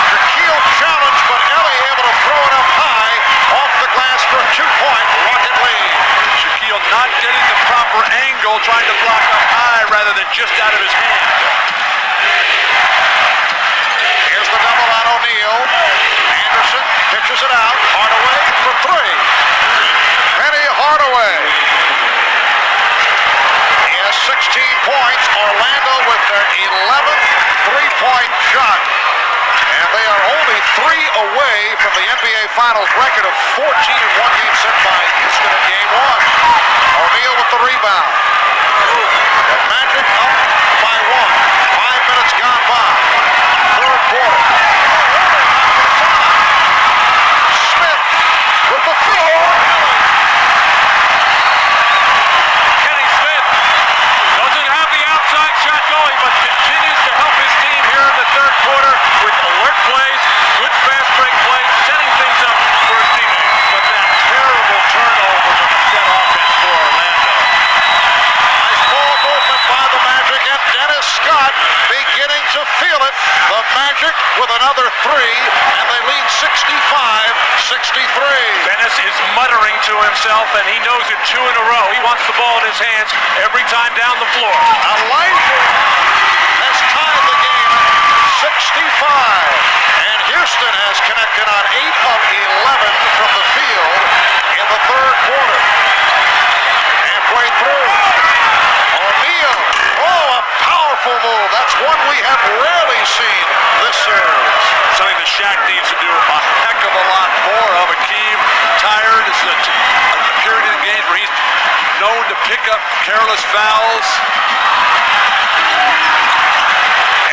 Shaquille challenged, but Ellie able to throw it up high off the glass for a 2-point Rocket lead. Shaquille not getting the proper angle, trying to block up high rather than just out of his hand. Here's the double on O'Neal. Anderson pitches it out. Hardaway for 3. Penny Hardaway. He has 16 points. Orlando with their 11th 3-point shot. And they are only 3 away from the NBA Finals record of 14 in one game set by Houston in Game 1. O'Neal with the rebound. The Magic up by 1. 5 minutes gone by. Third quarter. Smith with the floor. Kenny Smith doesn't have the outside shot going, but continues to help his team here in the third quarter with alert plays, good fast break plays, setting things up for his teammates. But that terrible turnover to set offense for Orlando. Nice ball movement by the Magic, and Dennis Scott beginning to feel it. The Magic with another 3, and they lead 65-63. Dennis is muttering to himself, and he knows it 2 in a row. He wants the ball in his hands every time down the floor. Elijah has tied the game at 65, and Houston has connected on 8 of 11 from the field in the third quarter. Halfway through, O'Neal, a powerful move. That's one we have rarely seen this series. Something that Shaq needs to do a heck of a lot more of. Akeem tired. This is a period in games where he's known to pick up careless fouls.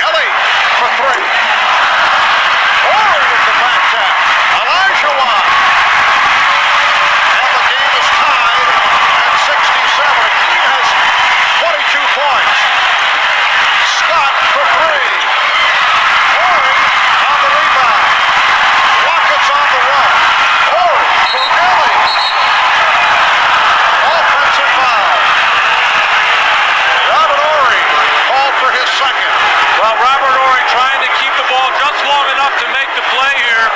Ellie for 3. Horry with the back tap. Olajuwon. And the game is tied at 67. Akeem has 22 points. Scott for 3. Horry on the rebound. Rockets on the run. Horry for Ellie. Offensive foul. Robert Horry called for his second. Well, Robert Horry trying to keep the ball just long enough to make the play here,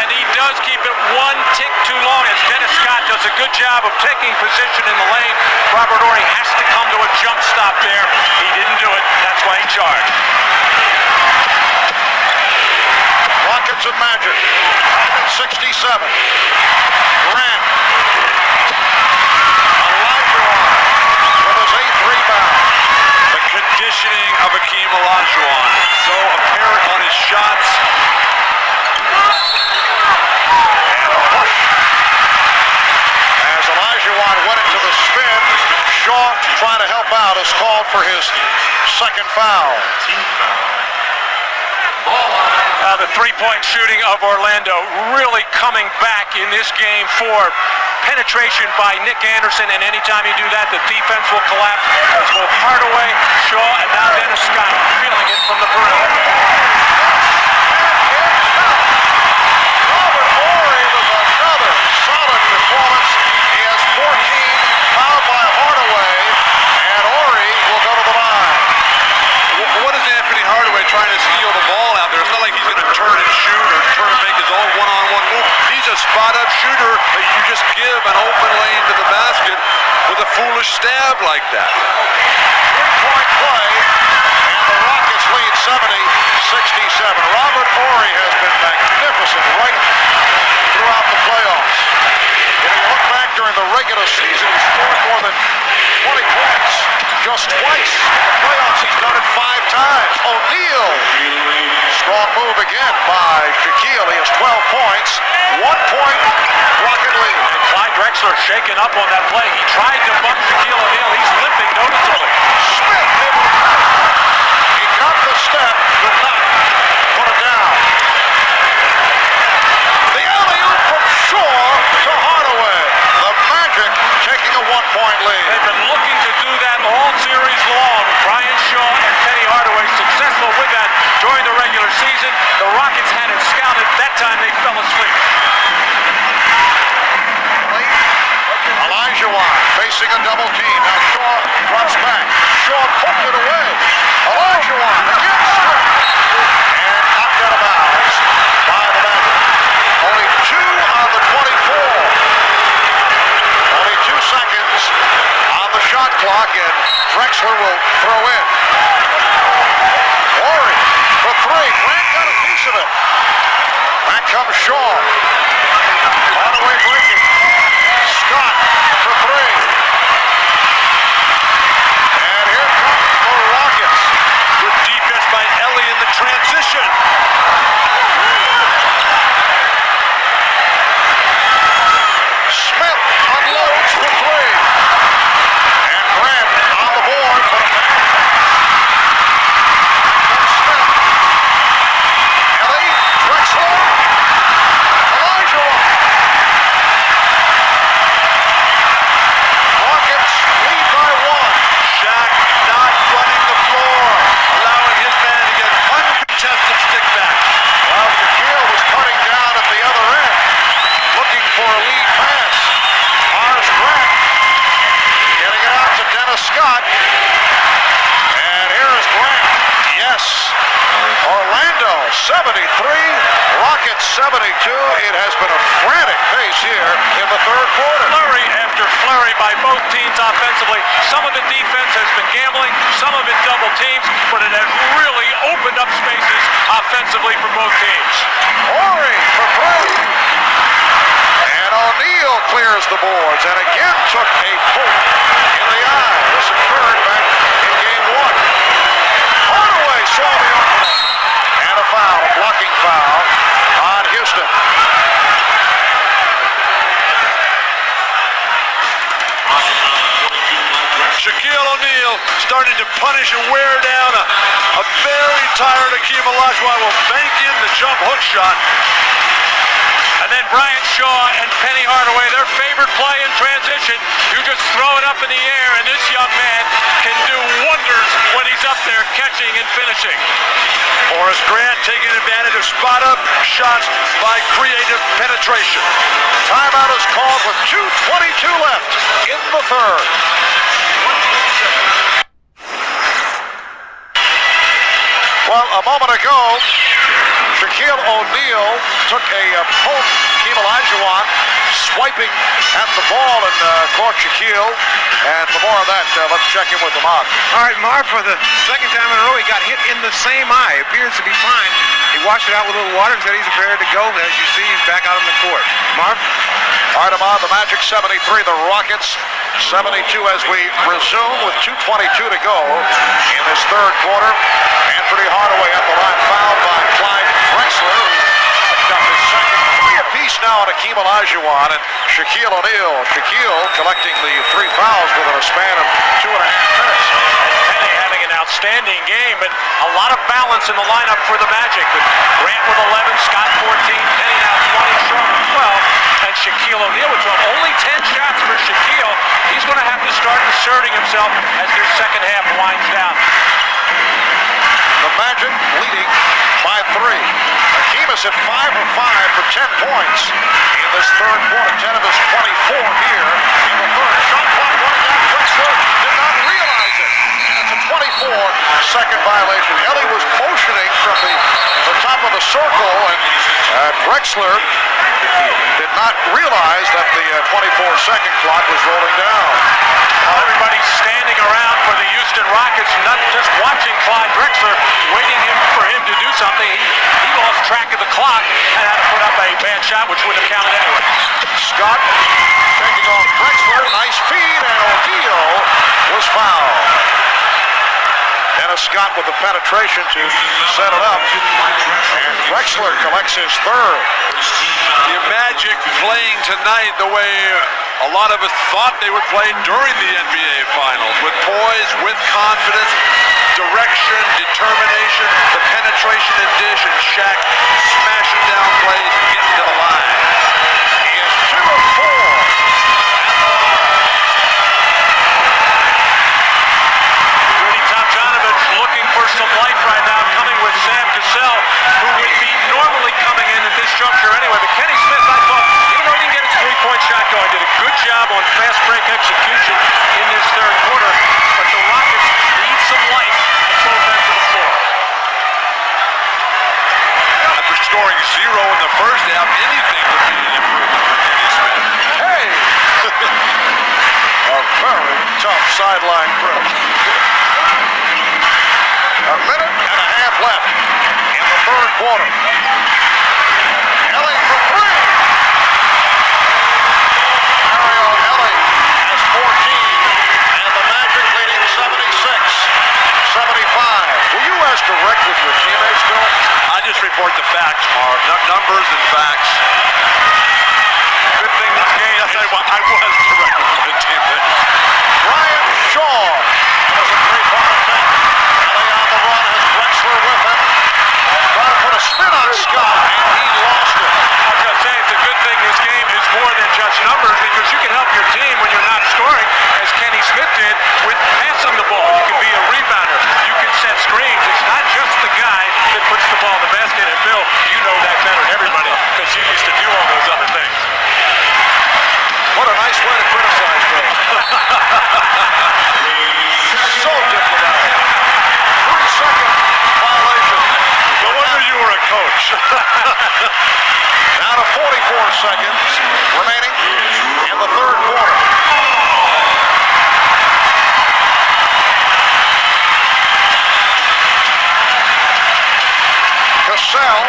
and he does keep it 1 tick too long as Dennis Scott does a good job of taking position in the lane. Robert Horry has to come to a jump stop there. He didn't do it. That's why he charged. Rockets and Magic. 67. Grant. Olajuwon with his 8th rebound. The conditioning of Akeem Olajuwon, so apparent on his shots. And a push. As Olajuwon went into the spin, Shaw trying to help out is called for his second foul. The 3-point shooting of Orlando really coming back in this game for penetration by Nick Anderson, and anytime you do that, the defense will collapse as both Hardaway, Shaw, and now Dennis Scott feeling it from the perimeter. Robert Horry with another solid performance. He has 14, fouled by Hardaway, and Horry will go to the line. What is Anthony Hardaway trying to steal the ball out there? It's not like he's going to turn and shoot or turn and make his own one-on-one move. He's a spot-up shooter that foolish stab like that. Three-point play, and the Rockets lead 70-67. Robert Horry has been magnificent right throughout the playoffs. If you look back during the regular season, he scored more than 20 points just twice. In the playoffs, he's done it 5 times. O'Neal, strong move again by Shaquille. He has 12 points, 1 point, Rocket lead. And Clyde Drexler shaken up on that play. He tried to buck Shaquille O'Neal. He's limping noticeably. Smith able to put it. He got the step, but not put it down. The alley-oop from Shaw to Hardaway. The Magic taking a 1-point lead. They've been looking to do that all series long. Brian Shaw and Penny Hardaway successful with that during the regular season. The Rockets had it scouted. That time they fell asleep. Olajuwon facing a double team. Now Shaw drops back. Shaw poked it away. Olajuwon again stripped. And knocked out of bounds by the Magic. Only 2 on the 24. Only 2 seconds on the shot clock, and Drexler will throw in. Horry for 3. Grant got a piece of it. Back comes Shaw. Hardaway breaking. Scott for 3. And here comes the Rockets. Good defense by Ellie in the transition. Smith unloads for 3. And Grant on the board for the Smith. Ellie, Drexler, Olajuwon. Rockets lead by 1. Shaq not running the floor, allowing his man to get uncontested stick back. Well, Shaquille was cutting down at the other end, looking for a lead pass. Mars Grant getting it out to Dennis Scott. And here is Grant. Yes. Orlando 73, Rockets 72. It has been a frantic pace here in the third quarter. Flurry after flurry by both teams offensively. Some of the defense has been gambling, some of it double teams, but it has really opened up spaces offensively for both teams. Horry for 3. And O'Neal clears the boards and again took a poke in the eye. This occurred back in game 1. Hardaway saw the opening. And a foul, a blocking foul on Houston. Shaquille O'Neal starting to punish and wear down a very tired Hakeem Olajuwon. Will bank in the jump hook shot. And then Brian Shaw and Penny Hardaway, their favorite play in transition. You just throw it up in the air, and this young man can do wonders when he's up there catching and finishing. Horace Grant taking advantage of spot-up shots by creative penetration. Timeout is called with 2:22 left in the third. Well, a moment ago, Shaquille O'Neal took a poke. Hakeem Olajuwon swiping at the ball and caught Shaquille. And for more of that, let's check in with the Marv. All right, Marv, for the second time in a row, he got hit in the same eye. Appears to be fine. He washed it out with a little water and said he's prepared to go. As you see, he's back out on the court. Marv? All right, Ahmad, the Magic 73, the Rockets 72 as we resume with 2:22 to go in this third quarter. Anthony Hardaway at the line, fouled by Clyde Drexler, who picked up his second. 3 apiece now on Hakeem Olajuwon and Shaquille O'Neal. Shaquille collecting the 3 fouls within a span of 2.5 minutes. Penny having an outstanding game, but a lot of balance in the lineup for the Magic. With Grant with 11, Scott 14, Penny now 20, Shaw with 12, and Shaquille O'Neal with 12. Only 10 shots for Shaquille. He's going to have to start asserting himself as their second half winds down. The Magic leading by 3. Hakeem has hit 5 of 5 for 10 points in this third quarter. 10 of his 24 here in the third. Shot clock running down. Drexler did not realize it. That's a 24-second violation. Ellie was motioning from the top of the circle, and Drexler did not realize that the 24-second clock was rolling down. Everybody's standing around for the Houston Rockets, not just watching Clyde Drexler, waiting for him to do something. He lost track of the clock and had to put up a bad shot, which wouldn't have counted anyway. Scott taking off Drexler. Nice feed, and O'Neal was fouled. Dennis Scott with the penetration to set it up. And Drexler collects his third. The Magic playing tonight the way a lot of us thought they would play during the NBA Finals, with poise, with confidence, direction, determination, the penetration and dish, and Shaq smashing down plays and getting to the line. He is 2 of 4. Rudy Tomjanovich looking for some life right now, coming with Sam Cassell, who would be normally coming in at this juncture anyway. But Kenny Smith, I thought, even though he didn't get his three-point shot going, did a good job on fast break execution in this third quarter. But the Rockets need some life at both ends of the floor. After scoring 0 in the first half, anything would be an improvement for Kenny Smith. Hey! A very tough sideline grip. A minute and a half left in the third quarter. Ellie for three. Mario Ellie has 14, and the Magic leading 76-75. Were you as direct with your teammates, Bill? I just report the facts, Marv. Numbers and facts. Good thing this game Yes, I was direct with my teammates. Brian Shaw has a three-point attempt. Ellie on the run has Drexler with him. Trying to put a spin on Scott, and he lost it. I was going to say, it's a good thing this game is more than just numbers, because you can help your team when you're not scoring, as Kenny Smith did with passing the ball. You can be a rebounder. You can set screens. It's not just the guy that puts the ball in the basket. And Bill, you know that better than everybody, because you used to do all those other things. What a nice way to criticize Bill. So diplomatic. 3-second violation. No wonder you were a coach. Now to 44 seconds remaining in the third quarter. Cassell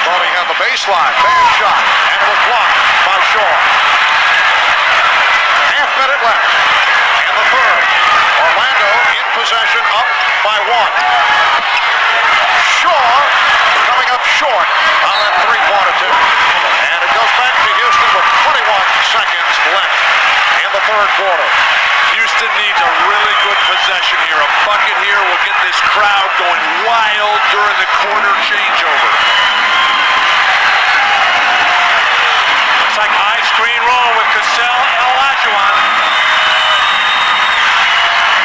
thought he had the baseline. Bad shot. And it was blocked by Shaw. Half minute left in the third. Orlando in possession, up by 1. Shaw coming up short on that three-point attempt. And it goes back to Houston with 21 seconds left in the third quarter. Houston needs a really good possession here. A bucket here will get this crowd going wild during the quarter changeover. It's like high screen roll with Cassell and Olajuwon.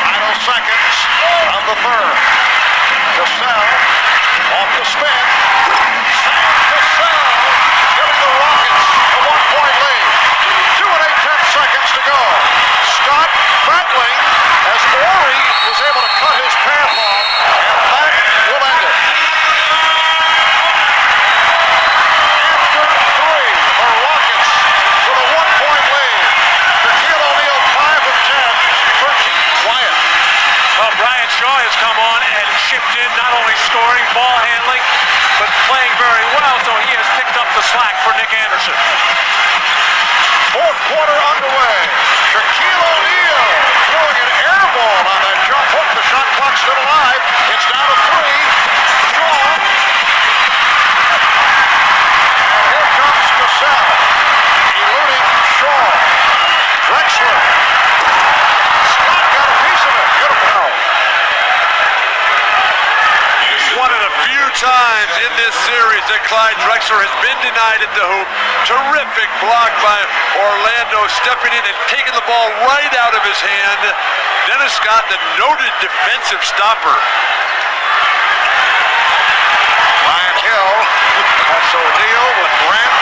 Final seconds of the third. Cassell off the spin. Sam Cassell giving the Rockets a 1-point lead. 2 and 8/10 seconds to go. Scott battling as Ori was able to cut his path off, and that will end it. After 3, the Rockets with a 1-point lead. Shaquille O'Neal 5 of 10 for Team Wyatt. Well, Brian Shaw has come on and chipped in, not only scoring, ball handling, but playing very well, so he has picked up the slack for Nick Anderson. Fourth quarter underway. Shaquille O'Neal throwing an air ball on that jump hook. The shot clock still alive. It's down to 3. Shaw. And here comes Cassell. Eluding Shaw. Drexler. Scott got a piece of it. Beautiful. One of the few times in this series that Clyde Drexler has been denied at the hoop. Terrific block by Orlando, stepping in and taking the ball right out of his hand. Dennis Scott, the noted defensive stopper. Ryan Hill. That's O'Neal with Grant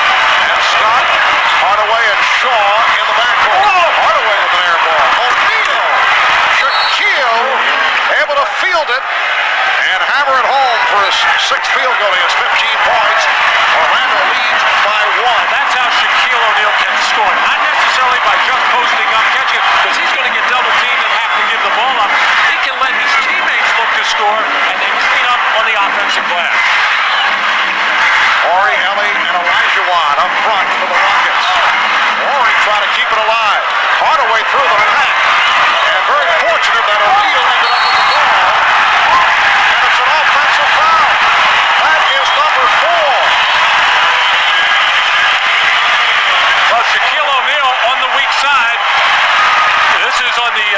and Scott. Hardaway and Shaw in the backcourt. Hardaway with an air ball. O'Neal. Shaquille able to field it and hammer it home for his 6th field goal. He has 15 points. Orlando leads by 1. That's how Shaquille O'Neal can score. Not necessarily by just posting up, catching it, because he's going to get double teamed and have to give the ball up. He can let his teammates look to score and then clean up on the offensive glass. Horry, Ellie, and Olajuwon up front for the Rockets. Horry trying to keep it alive. Hardaway through the pack. And very fortunate that O'Neal ended up with the ball. And it's an offensive foul. That is number 4. Well, Shaquille O'Neal on the weak side. This is on the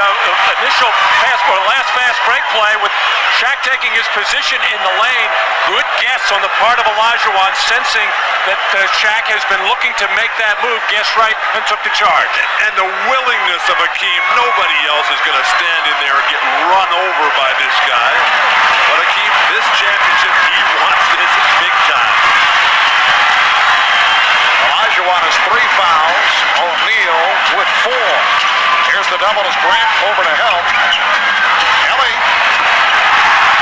initial pass, or last fast break play with Shaq taking his position in the lane. Good guess on the part of Olajuwon, sensing that Shaq has been looking to make that move. Guessed right and took the charge. And the willingness of Hakeem, nobody else is going to stand in there and get run over by this guy. But Hakeem, this championship, he wants this big time. Olajuwon has 3 fouls. O'Neal with 4. Here's the double as Grant over to help. Ellie.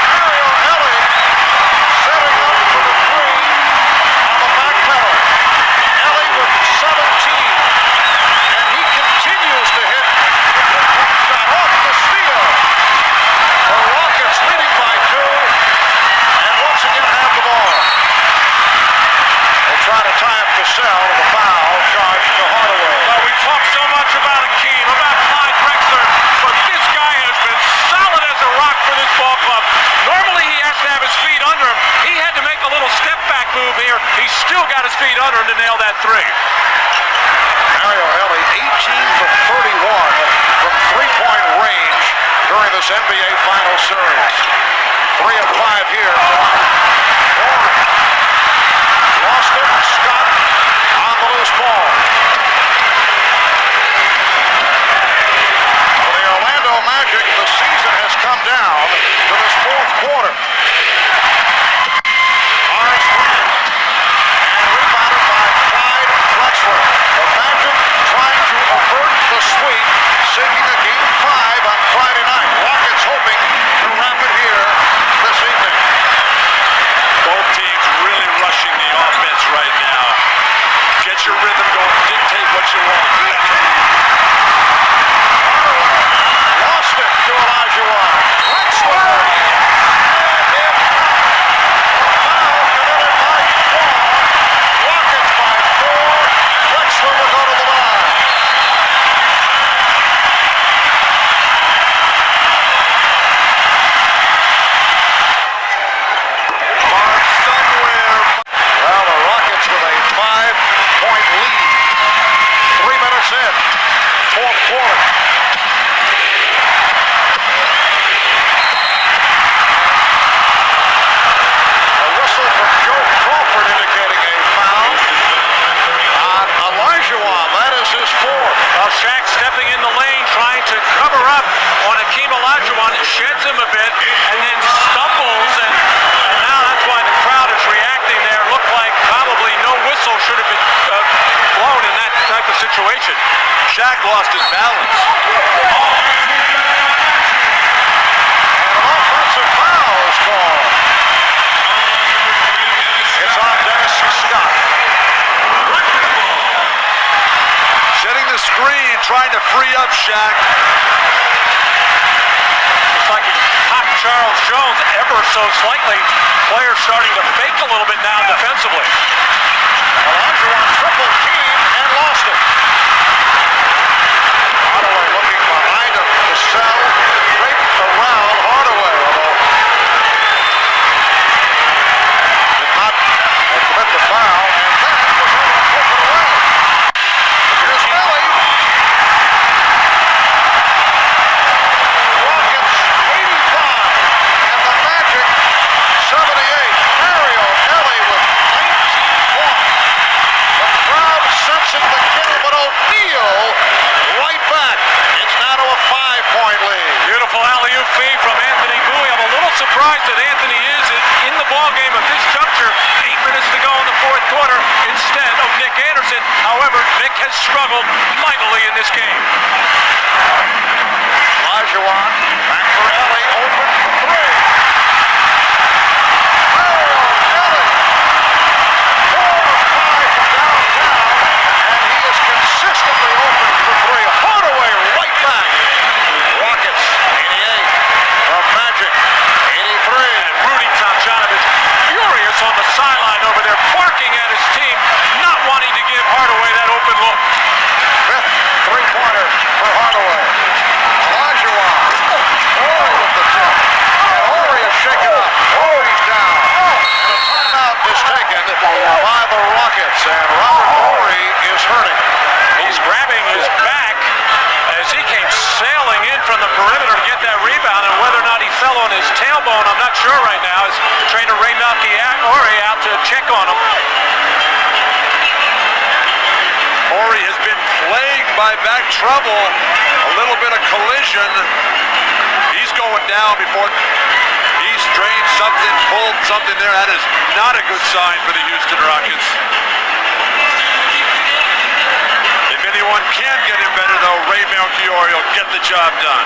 Mario Ellie setting up for the 3 on the back pedal. Ellie with 17. And he continues to hit the tip shot off the steal. The Rockets leading by 2. And once again have the ball. They try to tie up Cassell with a foul charge to Hardaway. Well, we talk so much about Hakeem, about Clyde Drexler, but this guy has been solid as a rock for this ball club. Normally he has to have his feet under him. He had to make a little step back move here. He's still got his feet under him to nail that 3. Mario Ellie, 18 for 31 from 3-point range during this NBA Finals series. 3 of 5 here. Lost it. Scott on the loose ball. For the Orlando Magic, the season has come down to this 4th quarter. Horace Grant. And rebounded by Clyde Drexler. The Magic trying to avert the sweep, seeking a game 5 on Friday night. Rockets hoping to wrap it here this evening. Both teams really rushing the offense right now. Get your rhythm going, dictate what you want. Lost it to Olajuwon. Drexler. Foul committed by Strong. Rockets by 4. Drexler will go to the line. Mark somewhere. Well, the Rockets with a 5-point lead. 3 minutes in. 4th quarter. A whistle from Joe Crawford indicating a foul on Olajuwon. That is his 4th. Well, Shaq stepping in the lane, trying to cover up on Hakeem Olajuwon. It sheds him a bit, and then stumbles, and now that's why the crowd is reacting there. Looked like probably no whistle should have been blown in that type of situation. Shaq lost his balance. And an offensive foul is called. It's on Dennis Scott. Setting the screen, trying to free up Shaq. Looks like he popped Charles Jones ever so slightly. Players starting to fake a little bit now defensively. Olajuwon triple team and lost it. Hardaway looking behind him to sell. Draped around Hardaway, although did not commit the foul, and then was able to flip it away. Here's Ellie. Rockets 85, and the Magic 78. Mario Ellie with 19 points. The crowd sensing the kill, but O'Neal right back. It's now to a 5-point lead. Beautiful alley-oop feed from Anthony Bowie. I'm a little surprised that Anthony is in the ballgame at this juncture. 8 minutes to go in the 4th quarter instead of Nick Anderson. However, Nick has struggled mightily in this game. Olajuwon back for Ellie, open for 3. Mario Ellie. 4 on his tailbone. I'm not sure right now. Is trainer Ray Melchiori out to check on him. Horry has been plagued by back trouble. A little bit of collision. He's going down before he strained something, pulled something there. That is not a good sign for the Houston Rockets. If anyone can get him better, though, Ray Melchiori will get the job done.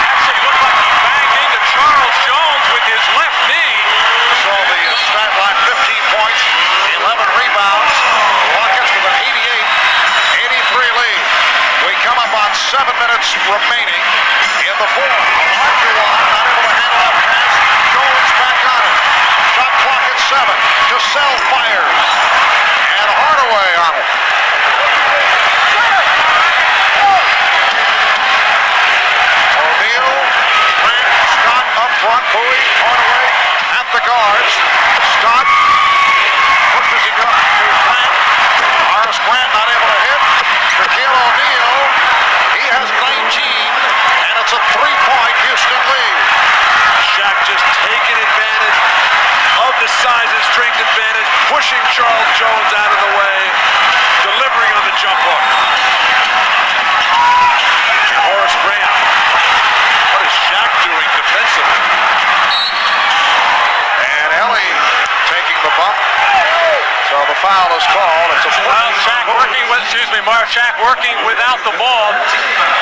Actually looked like he banged into Charles Jones with his left knee. So the stat line, 15 points, 11 rebounds. Rockets with an 88-83 lead. We come up on 7 minutes remaining in the fourth. Olajuwon not able to handle that pass. Jones back on it. Shot clock at 7. Cassell fires. And Hardaway on it. O'Neal, Grant, Scott up front. Bowie, Hardaway at the guards. Scott pushes him up to Grant. Horace Grant not able to hit. Shaquille O'Neal, he has 19, and it's a 3-point Houston lead. Shaq just taking advantage of the size and strength advantage, pushing Charles Jones out of the way, delivering on the jump hook. Horace Grant. What is Shaq doing defensively? And Ellie taking the bump. So the foul is called. It's a Well, Shaq working with, Shaq working without the ball,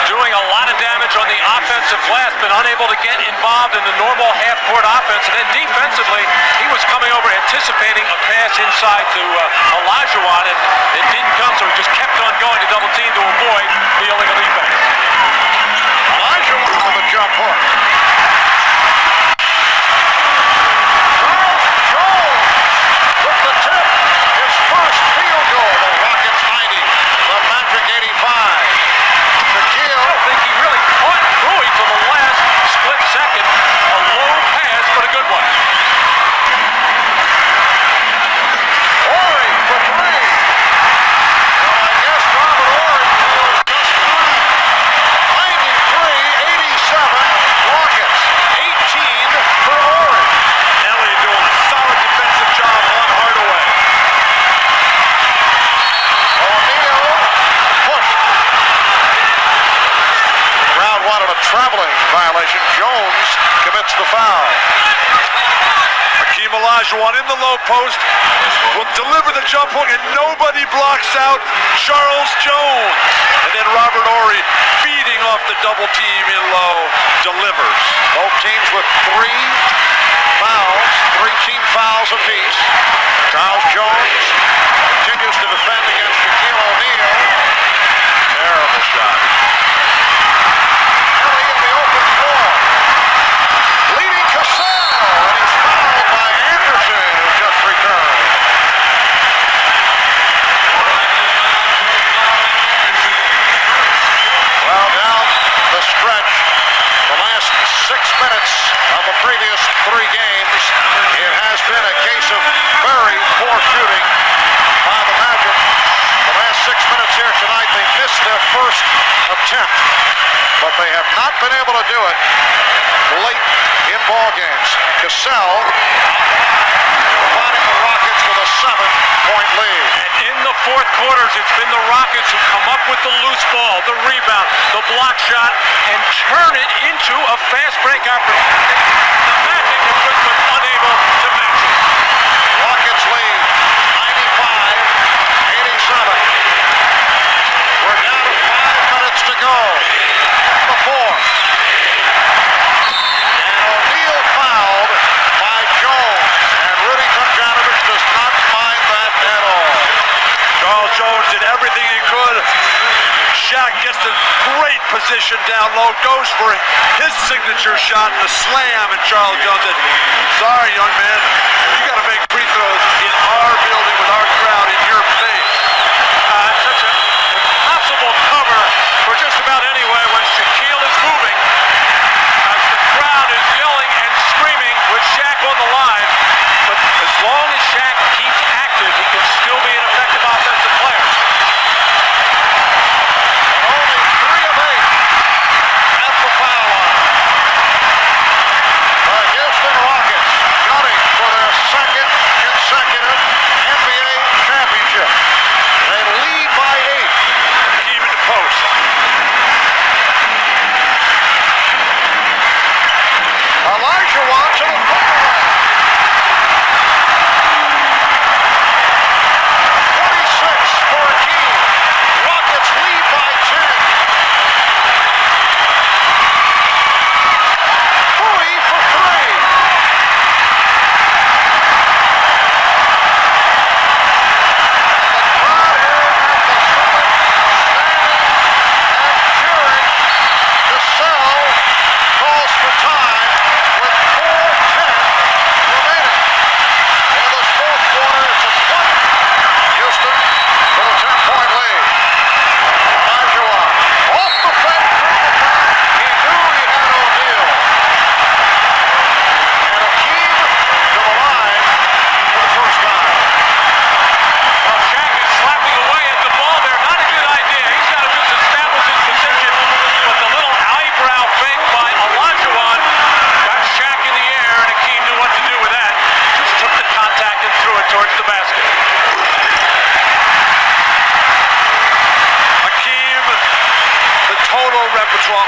doing a lot of damage on the offensive glass, been unable to get involved in the normal half-court offense, and then defensively, he was coming over anticipating a pass inside to Olajuwon, and it didn't come, so he just kept on going to double team to avoid the illegal defense. Olajuwon with a jump hook. Jones with the tip. His first field goal. The Rockets 90. The Magic 85. Shaquille. I don't think he really caught Bowie to the last split second. A low pass, but a good one. Horry for 3. Well, I guess Robert Horry was just fine. 93-87. Rockets 18 for Horry. Ellie doing a solid defensive job on Hardaway. O'Neal pushed. Crowd wanted a traveling violation. Jones commits the foul. Hakeem Olajuwon in the low post will deliver the jump hook, and nobody blocks out Charles Jones. And then Robert Horry feeding off the double team in low, delivers. Both teams with 3 fouls, 3 team fouls apiece. Charles Jones continues to defend against Shaquille O'Neal. Terrible shot. Ellie in the open floor. Leading Cassell, and he's fouled by Anderson, who just returned. Well, down the stretch, the last 6 minutes of the previous 3 games, it has been a case of very poor shooting by the Magic. The last 6 minutes here tonight, they missed their first attempt, but they have not been able to do it late in ball games. Cassell providing the Rockets with a 7-point lead. And in the fourth quarters, it's been the Rockets who come up with the loose ball, the rebound, the block shot, and turn it into a fast break opportunity. The Magic have just been unable to match it. Rockets lead 95-87. We're down to 5 minutes to go in the fourth. And O'Neal fouled by Jones, and Rudy Tomjanovich does not mind that at all. Charles Jones did everything he could. Shaq gets a great position down low, goes for his signature shot, the slam, and Charles Jones said, sorry, young man, you got to make free throws in our building with our crowd in your face. It's such an impossible cover for just about anywhere when Shaquille is moving, as the crowd is yelling and screaming with Shaq on the line. But as long as Shaq keeps active, he can still be an effective offensive player. And only 3 of 8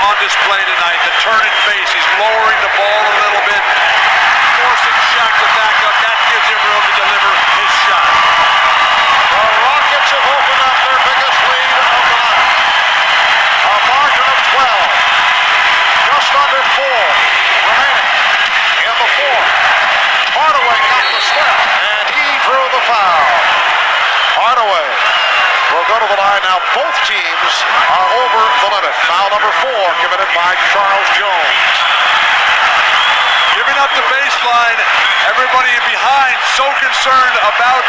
on display tonight. The turn and face. He's lowering the ball a little bit, forcing Shaq to back up. That gives him room to deliver his shot. The Rockets have opened up their biggest lead of the night. A margin of 12. Just under 4 remaining in the fourth. Hardaway got the slip, and he drew the foul. Hardaway will go to the line now. Both teams are over the limit. Foul number 4 committed by Charles Jones. Giving up the baseline. Everybody behind so concerned about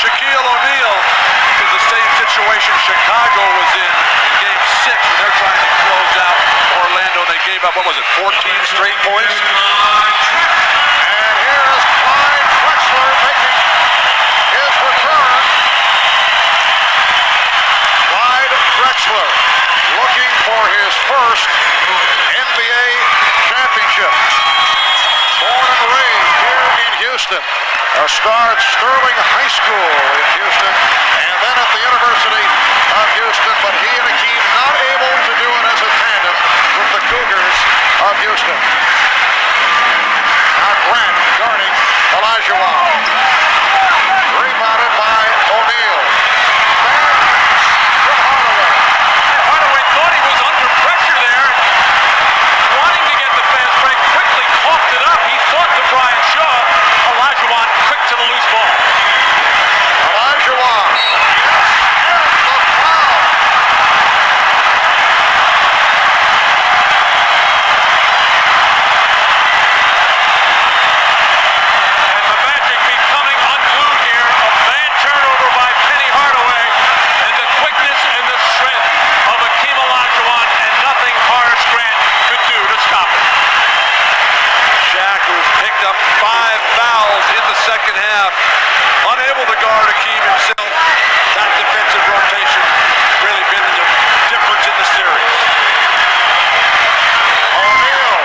Shaquille O'Neal. Is the same situation Chicago was in Game 6 when they're trying to close out Orlando. They gave up, what was it, 14 straight points? And here's Clyde Drexler making his return. Clyde Drexler looking for his first NBA championship. Born and raised here in Houston. A star at Sterling High School in Houston, and then at the University of Houston, but he and Akeem not able to do it as a tandem with the Cougars of Houston. Now Grant guarding Olajuwon. Rebounded by O'Neal. From Hardaway. Hardaway thought he was under pressure there, wanting to get the fast break, quickly coughed it up. He thought to Brian Shaw. Olajuwon quick to the loose ball. Olajuwon. Yes, and the foul. And the Magic becoming unglued here. A bad turnover by Penny Hardaway. And the quickness and the strength of Akeem Olajuwon, and nothing Horace Grant could do to stop it. Shaq, who's picked up 5 fouls in the second half, unable to guard Akeem himself. That defensive rotation really been the difference in the series. O'Neal.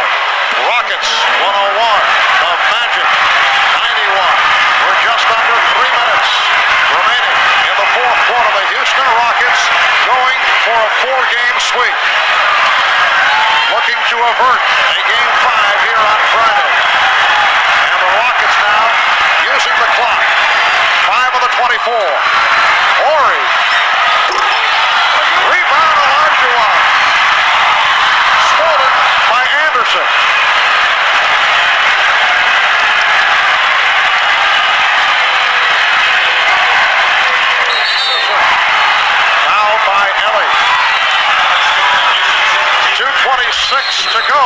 Rockets 101. The Magic 91. We're just under 3 minutes remaining in the fourth quarter. The Houston Rockets going for a 4-game sweep. Looking to avert a Game 5 here on Friday. And the Rockets now using the clock. 5 of the 24. Horry. Rebound Olajuwon. Stolen by Anderson. Fouled by Ellie. 2:26 to go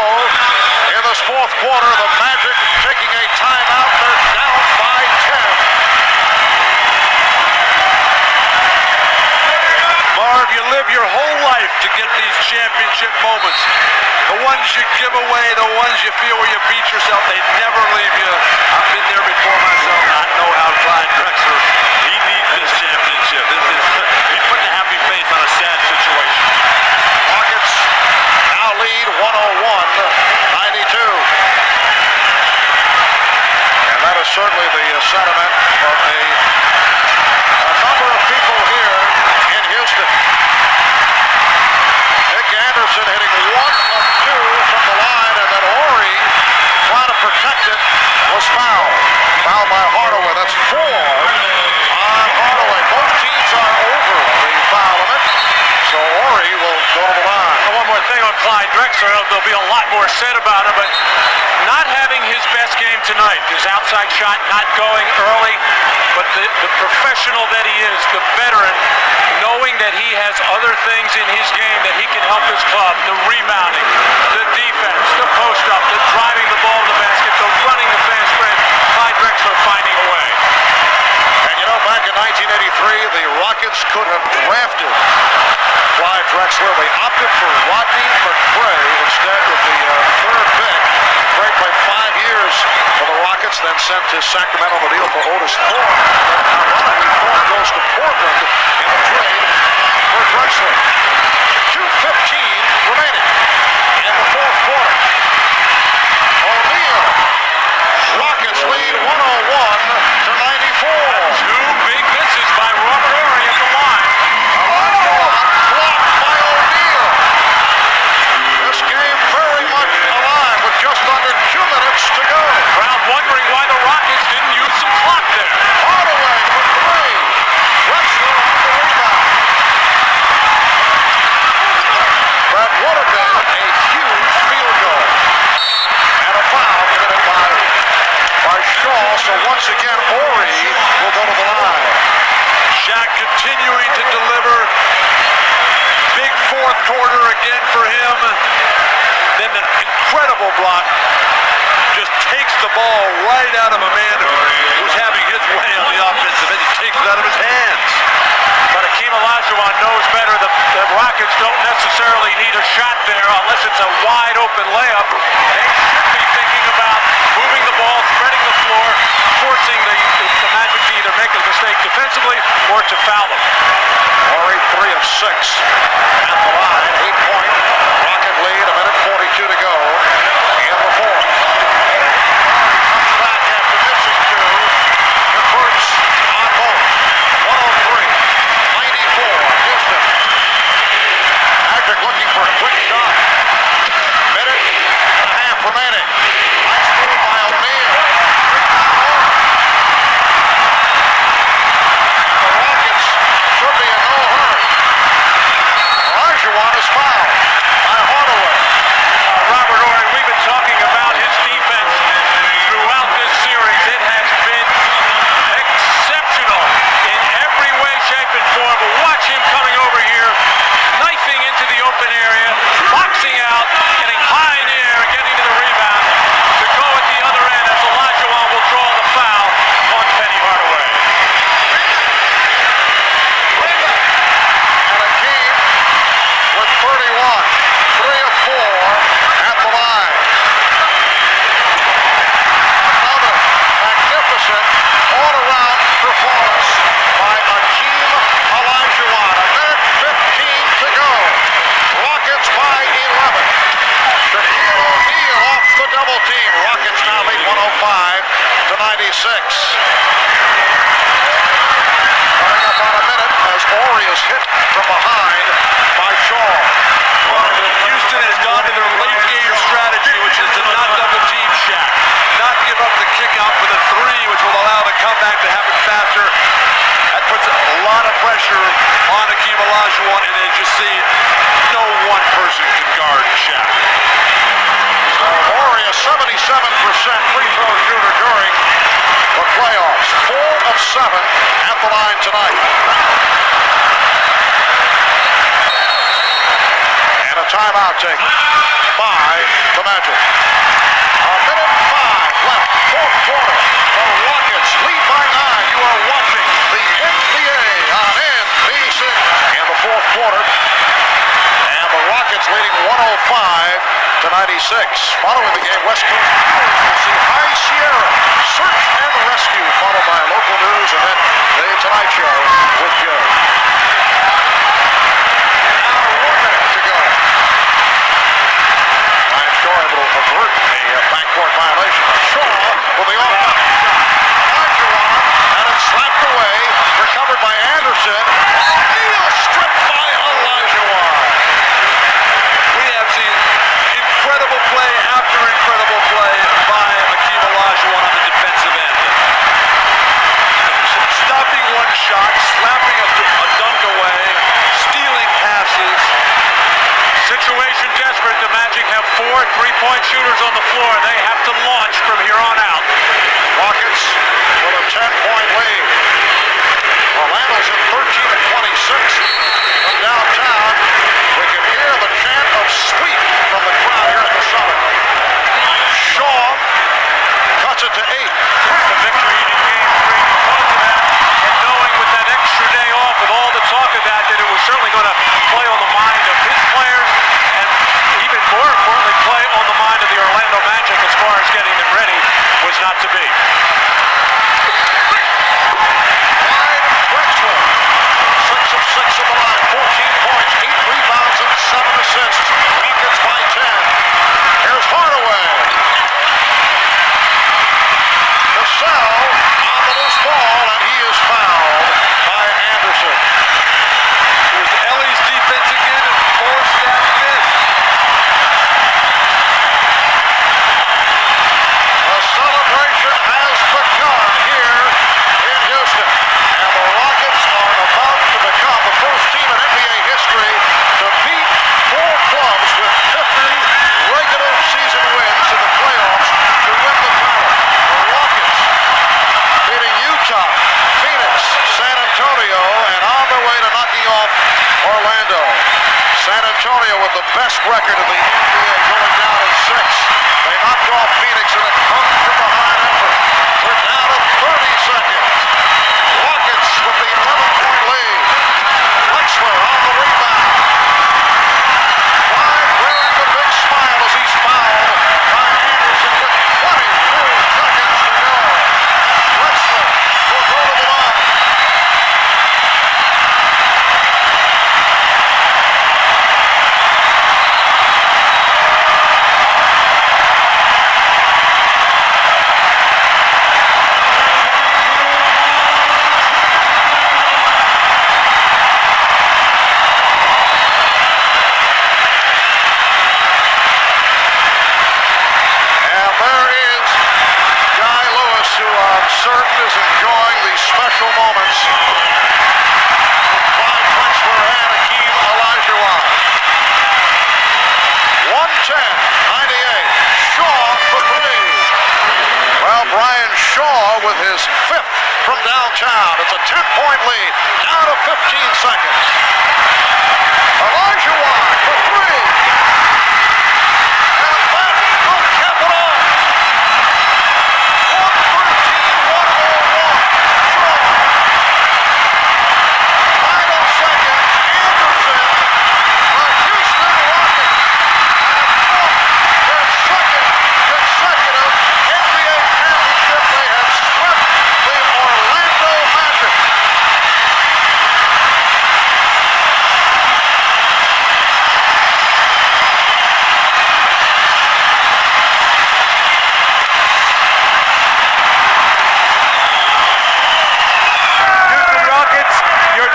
in this fourth quarter. The Magic taking a timeout. They're down by 10. Marv, you live your whole life to get these championship moments. The ones you give away, the ones you feel where you beat yourself, they never leave you. I've been there before myself. I know how Clyde Drexler, he needs this championship. He's putting a happy face on a sad situation. Rockets now lead 101-92. And that is certainly the sentiment of a number of people here in Houston. Nick Anderson hitting 1 of 2 from the line, and then Horry trying to protect it was fouled. Fouled by Hardaway. That's 4 on Hardaway. Both teams are over the foul limit, so Horry will go to the line. And one more thing on Clyde Drexler, there'll be a lot more said about him, but not having his best game tonight, his outside shot not going early, but the professional that he is, the veteran, knowing that he has other things in his game that he can help his club, the rebounding, the defense, the post-up, the driving the ball to the basket, the running the fast break, Clyde Drexler finding a way. And you know, back in 1983, the Rockets could have drafted Clyde Drexler. They opted for Rodney McCray instead with the third pick. McCray played 5 years for the Rockets, then sent to Sacramento the deal for Otis Thorne. Ironically, Thorne goes to Portland in a trade for Drexler. 2:15 remaining in the fourth quarter. O'Neal. Rockets lead 101-94. 2 big misses by Robert Horry at the line. Blocked by O'Neal. So once again, Ori will go to the line. Shaq continuing to deliver. Big fourth quarter again for him. Then the incredible block just takes the ball right out of a man who's having his way on the offensive end. He takes it out of his hands. But Akeem Olajuwon knows better. The Rockets don't necessarily need a shot there unless it's a wide open layup. They should be thinking about moving the ball, spreading the floor, forcing the Magic to either make a mistake defensively or to foul them. Ori 3 of 6 at the line. 8-point Rocket lead. A minute 42 to go in the fourth. Ori comes back after missing two. Converts on both. 103. 94. Houston. Magic looking for a quick shot. Minute and a half remaining. Nice move by O'Neal. The Rockets should be in no hurry. Olajuwon is fouled by Hardaway. Robert Horry, we've been talking about his defense throughout this series. It has been exceptional in every way, shape, and form. But watch him coming over here, knifing into the open area, boxing out, getting high in the air, and getting to the rebound to go at the other end as Olajuwon will draw the foul on Penny Hardaway. And Akeem with 31. 3 of 4 at the line. Another magnificent all-around performance by Akeem Olajuwon. A minute 15 to go. Rockets by 11. Shaquille O'Neal off the double team. Rockets now lead 105 to 96. Coming up on a minute as Ori is hit from behind by Shaw. Houston has gone to their late game strategy, which is to not double team Shaq. Not give up the kick out for the three, which will allow the comeback to happen faster. That puts a lot of pressure on Akeem Olajuwon, and as you see, no one person can guard Shaq. So Ori a 77% free throw shooter during the playoffs. 4 of 7 at the line tonight. And a timeout taken by the Magic. A minute 5 left, fourth quarter. The Rockets lead by 9. You are watching the NBA on NBC in the fourth quarter. And the Rockets leading 105 to 96. Following the game, West Coast News will see High Sierra search and rescue, followed by local news and then the Tonight Show with Joe. Now 1 minute to go. Ryan Shaw able to avert a backcourt violation. Shaw will be off the shot. Olajuwon had it slapped away, recovered by Anderson. O'Neal stripped by Olajuwon. We have seen incredible play after incredible play by Akeem Olajuwon on the defensive end. Stopping one shot, slapping a dunk away, stealing passes. Situation desperate. The Magic have 4 3-point shooters on the floor. They have to launch from here on out. Rockets with a 10-point lead. Orlando's in 13 at 26. From downtown, we can hear the chant of sweep from the crowd here at the Summit. Shaw cuts it to 8. The victory in Game 3 because of that, and knowing with that extra day off, with all the talk of that it was certainly going to play on the mind of his players, and even more importantly, play on the mind of the Orlando Magic as far as getting them ready, was not to be. Clyde Drexler, 6 of 6 at the line, 14 points, 8 rebounds, and 7 assists. Rockets by 10. Here's Hardaway. Cassell on the loose ball, and he is fouled by Anderson. It was Ellie's defense again and forced that miss. The celebration has Orlando. San Antonio with the best record in the NBA going down at 6. They knocked off Phoenix in a come-from-behind effort. We're down to 30 seconds. Rockets with the 11-point lead. Drexler on the rebound. Clyde wearing the big smile as he's fouled by Anderson with 22 seconds to go. Drexler will go to the line. Certain is enjoying these special moments with Clyde Drexler and Hakeem Olajuwon. 110-98. Shaw for 3. Well, Brian Shaw with his 5th from downtown. It's a 10-point lead. Down to 15 seconds. Olajuwon for 3. And that will cap it off.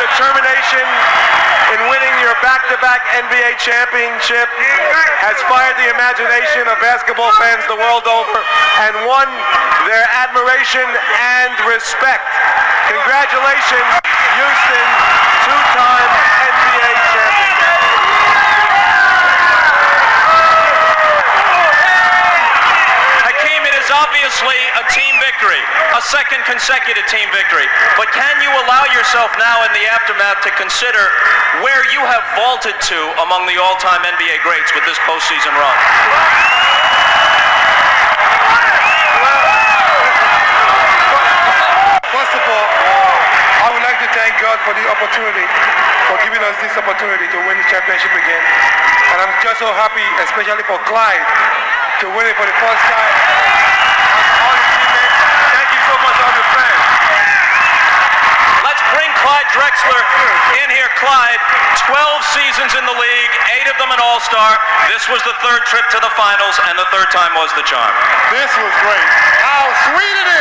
Determination in winning your back-to-back NBA championship has fired the imagination of basketball fans the world over and won their admiration and respect. Congratulations, Houston, two-time NBA champion. Hakeem, it is obviously a team victory, a second consecutive team victory. But can you allow yourself now in the aftermath to consider where you have vaulted to among the all-time NBA greats with this postseason run? First of all, I would like to thank God for the opportunity, for giving us this opportunity to win the championship again. And I'm just so happy, especially for Clyde, to win it for the first time. And all his teammates, thank you so much, all your fans. Let's bring Clyde Drexler in here. Clyde, 12 seasons in the league, 8 of them an All-Star. This was the 3rd trip to the finals, and the 3rd time was the charm. This was great. How sweet it is!